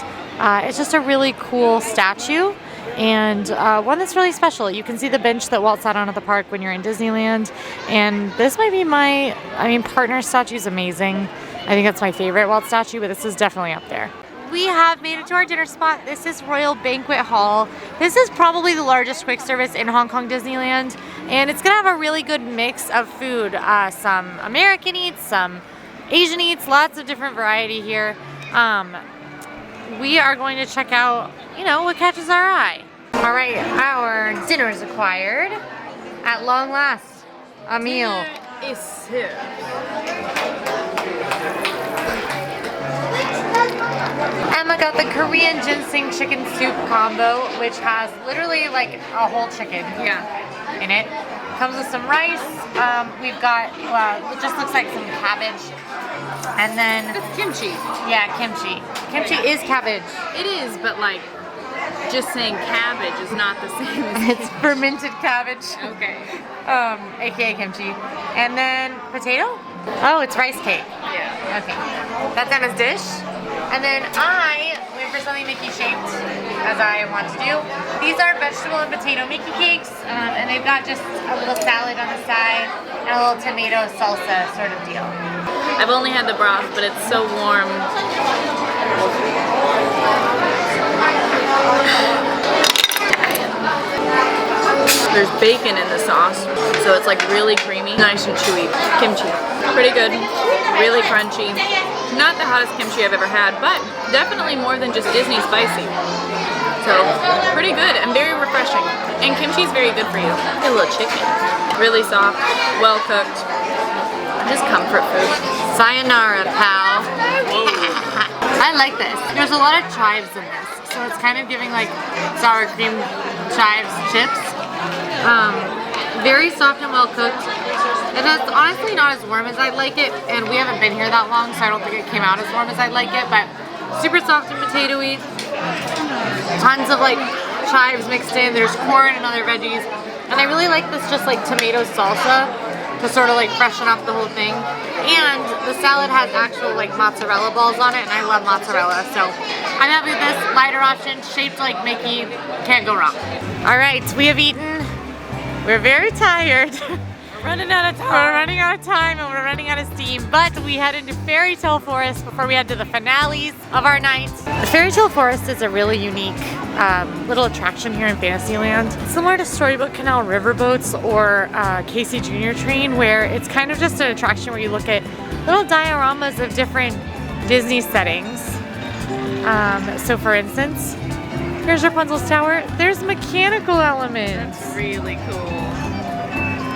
It's just a really cool statue. And one that's really special. You can see the bench that Walt sat on at the park when you're in Disneyland. And this might be partner statue is amazing. I think that's my favorite Walt statue, but this is definitely up there. We have made it to our dinner spot. This is Royal Banquet Hall. This is probably the largest quick service in Hong Kong Disneyland, and it's gonna have a really good mix of food. Some American eats, some Asian eats, lots of different variety here. We are going to check out, what catches our eye. All right, our dinner is acquired. At long last, a meal is here. Emma got the Korean ginseng chicken soup combo, which has literally like a whole chicken in it. Comes with some rice. We've got, it just looks like some cabbage. And then... It's kimchi. Yeah, kimchi. Kimchi is cabbage. It is, but like, just saying cabbage is not the same as It's fermented cabbage. Okay. AKA kimchi. And then potato? Oh, it's rice cake. Yeah. Okay. That's Emma's dish. And then I went for something Mickey shaped, as I want to do. These are vegetable and potato Mickey cakes, and they've got just a little salad on the side and a little tomato salsa sort of deal. I've only had the broth, but it's so warm. There's bacon in the sauce, so it's like really creamy, nice and chewy. Kimchi, pretty good, really crunchy. Not the hottest kimchi I've ever had, but definitely more than just Disney spicy. So pretty good and very refreshing. And kimchi's very good for you. A little chicken, really soft, well cooked, just comfort food. Sayonara, pal. I like this. There's a lot of chives in this, so it's kind of giving like sour cream chives chips. Very soft and well cooked. And it's honestly not as warm as I'd like it, and we haven't been here that long, so I don't think it came out as warm as I'd like it, but super soft and potatoey. Tons of like chives mixed in. There's corn and other veggies. And I really like this just like tomato salsa to sort of like freshen up the whole thing. And the salad has actual like mozzarella balls on it, and I love mozzarella, so I'm happy with this. Lighter option, shaped like Mickey, can't go wrong. All right, we have eaten. We're very tired. Running out of time. We're running out of time and we're running out of steam, but we head into Fairy Tale Forest before we head to the finales of our night. The Fairy Tale Forest is a really unique little attraction here in Fantasyland. Similar to Storybook Canal riverboats or Casey Jr. Train, where it's kind of just an attraction where you look at little dioramas of different Disney settings. So for instance, Here's Rapunzel's tower. There's mechanical elements. That's really cool.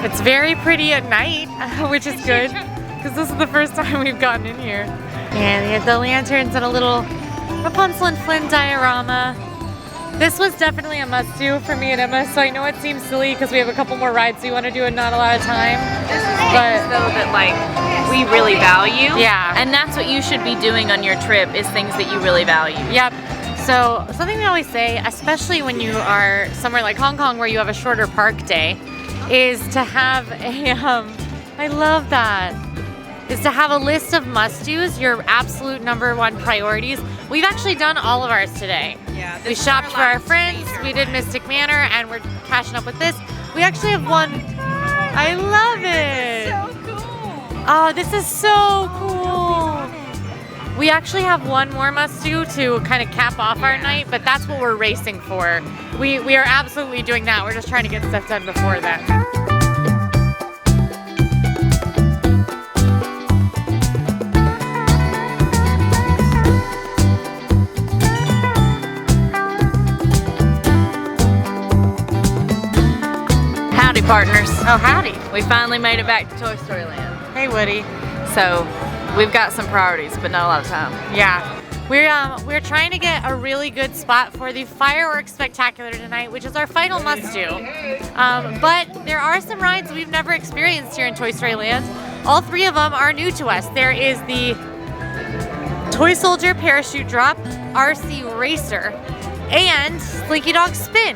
It's very pretty at night, which is good, because this is the first time we've gotten in here. And they have the lanterns and a little Rapunzel and Flynn diorama. This was definitely a must-do for me and Emma, so I know it seems silly because we have a couple more rides we want to do and not a lot of time. This is things though that like we really value. Yeah. And that's what you should be doing on your trip, is things that you really value. Yep. So something we always say, especially when you are somewhere like Hong Kong where you have a shorter park day, is to have a, I love that, is to have a list of must-dos, your absolute #1 priorities. We've actually done all of ours today. Yeah. We shopped for our friends, we did Mystic Manor, and we're catching up with this. We actually have one, I love it. So cool. Oh, this is so cool. We actually have one more must-do to kind of cap off our night, but that's what we're racing for. We are absolutely doing that. We're just trying to get stuff done before then. Howdy, partners. Oh, howdy. We finally made it back to Toy Story Land. Hey, Woody. So we've got some priorities, but not a lot of time. Yeah. We're trying to get a really good spot for the fireworks spectacular tonight, which is our final must-do. But there are some rides we've never experienced here in Toy Story Land. All 3 of them are new to us. There is the Toy Soldier Parachute Drop, RC Racer, and Slinky Dog Spin.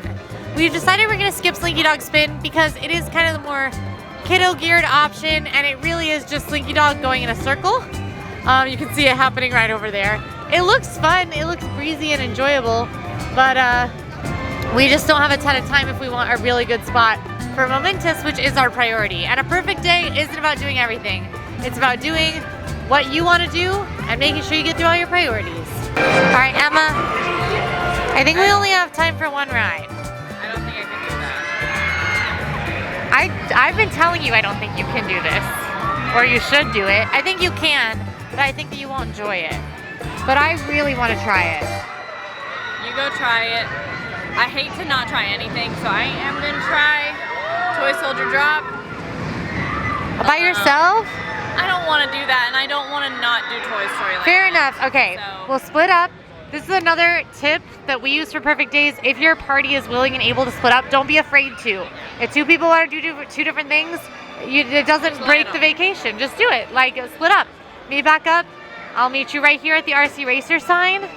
We've decided we're gonna skip Slinky Dog Spin because it is kind of the more kiddo geared option, and it really is just Slinky Dog going in a circle. You can see it happening right over there. It looks fun, it looks breezy and enjoyable, but we just don't have a ton of time if we want a really good spot for Momentous, which is our priority. And a perfect day isn't about doing everything. It's about doing what you want to do and making sure you get through all your priorities. All right, Emma, I think we only have time for one ride. I don't think I can do that. I've been telling you I don't think you can do this, or you should do it. I think you can, but I think that you won't enjoy it. But I really want to try it. You go try it. I hate to not try anything, so I am gonna try Toy Soldier Drop. By yourself? I don't want to do that, and I don't want to not do Toy Story Land. Fair enough. Okay, So- we'll split up. This is another tip that we use for perfect days. If your party is willing and able to split up, don't be afraid to. If 2 people want to do 2 different things, it doesn't break the vacation. Just do it. Like, split up. Meet back up. I'll meet you right here at the RC Racer sign.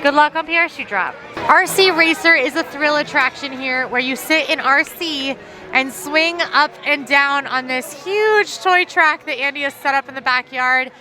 Good luck on Parachute Drop. RC Racer is a thrill attraction here where you sit in RC and swing up and down on this huge toy track that Andy has set up in the backyard.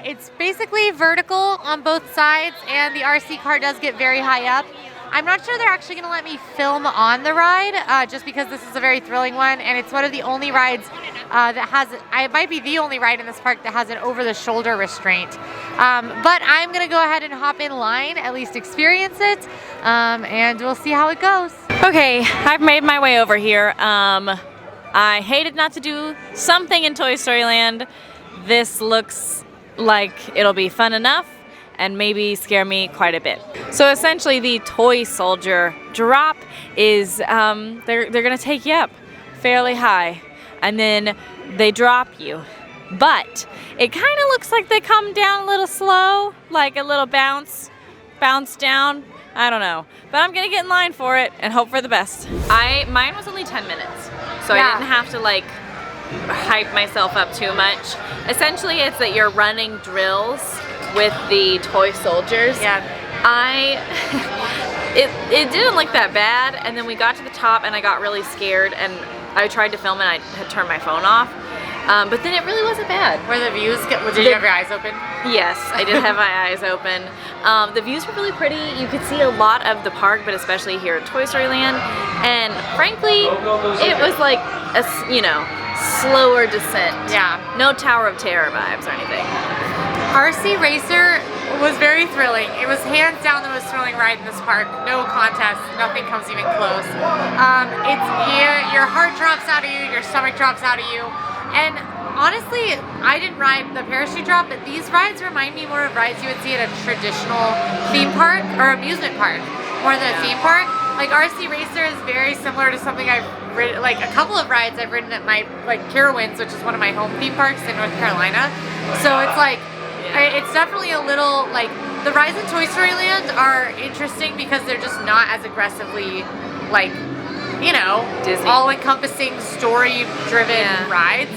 It's basically vertical on both sides, and the RC car does get very high up. I'm not sure they're actually going to let me film on the ride, just because this is a very thrilling one, and it's one of the only rides that has, it might be the only ride in this park that has an over-the-shoulder restraint. But I'm going to go ahead and hop in line, at least experience it, and we'll see how it goes. Okay, I've made my way over here. I hated not to do something in Toy Story Land. This looks like it'll be fun enough and maybe scare me quite a bit. So essentially the Toy Soldier Drop is, they're gonna take you up fairly high and then they drop you. But it kind of looks like they come down a little slow, like a little bounce down. I don't know, but I'm gonna get in line for it and hope for the best. Mine was only 10 minutes, so Yeah. I didn't have to like hype myself up too much. Essentially, it's that you're running drills with the toy soldiers. Yeah. It didn't look that bad, and then we got to the top and I got really scared and I tried to film and I had turned my phone off. But then it really wasn't bad. Where the views get, did you have your eyes open? Yes, I did have my eyes open. The views were really pretty. You could see a lot of the park, but especially here at Toy Story Land. And frankly, it was like a, slower descent. Yeah. No Tower of Terror vibes or anything. RC Racer was very thrilling. It was hands down the most thrilling ride in this park. No contest. Nothing comes even close. Your heart drops out of you. Your stomach drops out of you. And honestly, I didn't ride the parachute drop, but these rides remind me more of rides you would see at a traditional theme park or amusement park. more than a theme park. Like RC Racer is very similar to something I've ridden, like a couple of rides I've ridden at my Carowinds, which is one of my home theme parks in North Carolina. So it's like, it's definitely a little like, the rides in Toy Story Land are interesting because they're just not as aggressively like, you know, Disney. all-encompassing story-driven rides.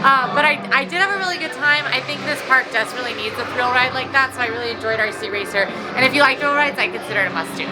But I did have a really good time. I think this park desperately needs a thrill ride like that, so I really enjoyed RC Racer. And if you like thrill rides, I consider it a must-do.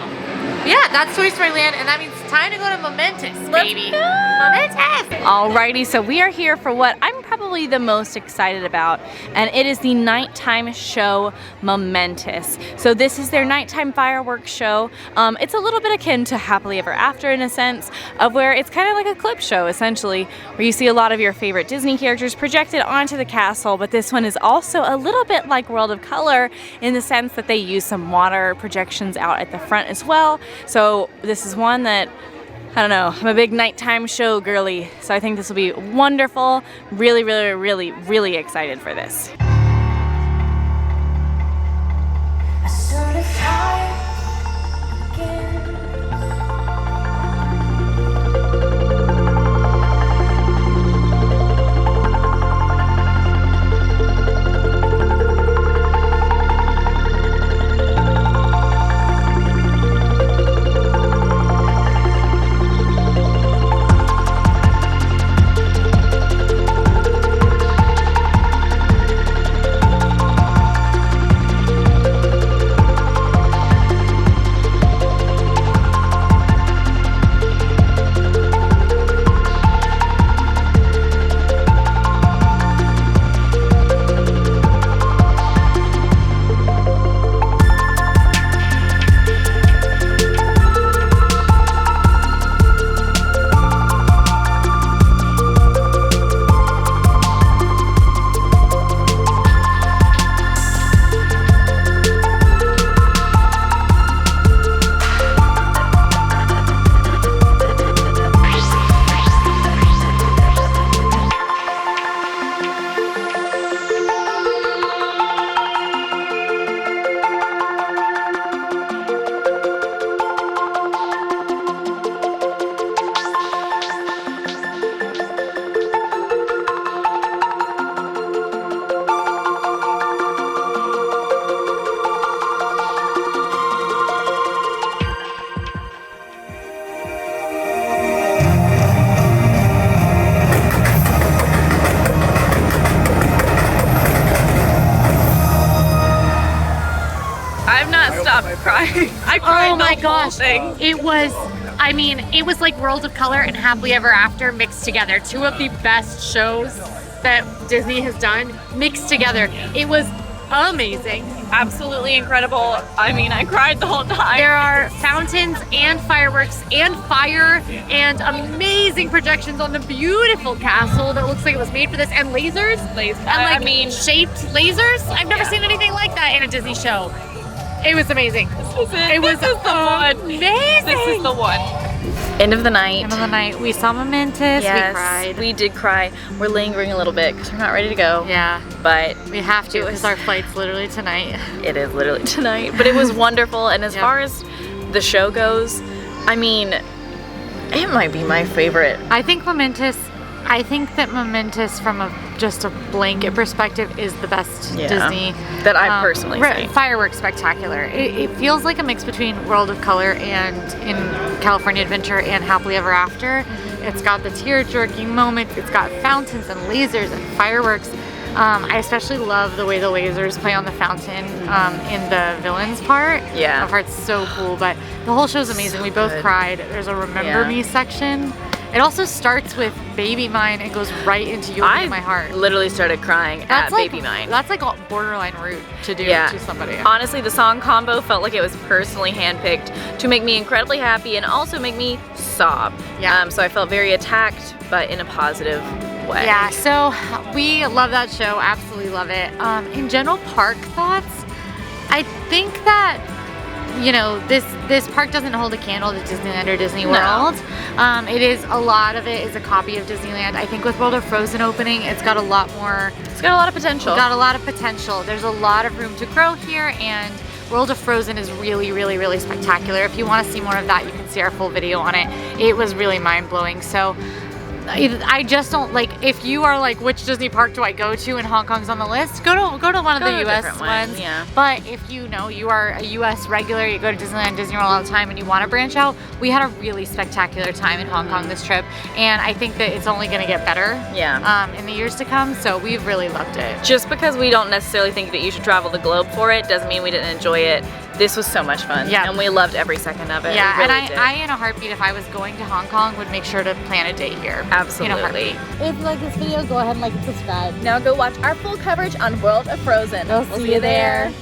Yeah, that's Toy Story Land, and that means time to go to Momentous, baby. Momentous! Alrighty, so we are here for what I'm probably the most excited about, and it is the nighttime show Momentous. So this is their nighttime fireworks show. It's a little bit akin to Happily Ever After in a sense, of where it's kind of like a clip show essentially, where you see a lot of your favorite Disney characters projected onto the castle, but this one is also a little bit like World of Color in the sense that they use some water projections out at the front as well. So this is one that, I don't know, I'm a big nighttime show girly, so I think this will be wonderful. Really, really, really, really excited for this. Crying. I cried the whole thing. It was, I mean, it was like World of Color and Happily Ever After mixed together. Two of the best shows that Disney has done mixed together. It was amazing. Absolutely incredible. I mean, I cried the whole time. There are fountains and fireworks and fire and amazing projections on the beautiful castle that looks like it was made for this, and lasers. And like, I mean, shaped lasers. I've never seen anything like that in a Disney show. It was amazing. It was the one. Amazing. This is the one. End of the night. End of the night. We saw Momentous. Yes, we cried. We did cry. We're lingering a little bit because we're not ready to go. Yeah. But we have to because our flight's literally tonight. It is literally tonight. But it was wonderful. And as far as the show goes, I mean, it might be my favorite. I think that Momentous from just a blanket perspective is the best Disney that I personally see. Fireworks spectacular. It feels like a mix between World of Color and in California Adventure and Happily Ever After. It's got the tear-jerking moments. It's got fountains and lasers and fireworks. I especially love the way the lasers play on the fountain in the villains part. Yeah. That part's so cool, but the whole show's amazing. So we both cried. There's a Remember Me section. It also starts with Baby Mine and goes right into You'll Be My Heart. I literally started crying at Baby Mine. That's like a borderline rude to do to somebody. Honestly, the song combo felt like it was personally handpicked to make me incredibly happy and also make me sob. Yeah. So I felt very attacked, but in a positive way. Yeah, so we love that show, absolutely love it. In general, park thoughts, I think that, you know, this park doesn't hold a candle to Disneyland or Disney World. A lot of it is a copy of Disneyland. I think with World of Frozen opening, it's got a lot more. It's got a lot of potential. There's a lot of room to grow here, and World of Frozen is really, really, really spectacular. If you want to see more of that, you can see our full video on it. It was really mind-blowing. So I just don't like, if you are like, which Disney park do I go to, and Hong Kong's on the list, go to one of the US ones. Yeah. But if you know you are a US regular, you go to Disneyland, Disney World all the time, and you want to branch out, we had a really spectacular time in Hong Kong this trip, and I think that it's only going to get better in the years to come, so we've really loved it. Just because we don't necessarily think that you should travel the globe for it doesn't mean we didn't enjoy it. This was so much fun, and we loved every second of it. Yeah, we really and did. I in a heartbeat, if I was going to Hong Kong, would make sure to plan a day here. Absolutely. In a heartbeat. If you like this video, go ahead and like and subscribe. Now go watch our full coverage on World of Frozen. We'll see you there.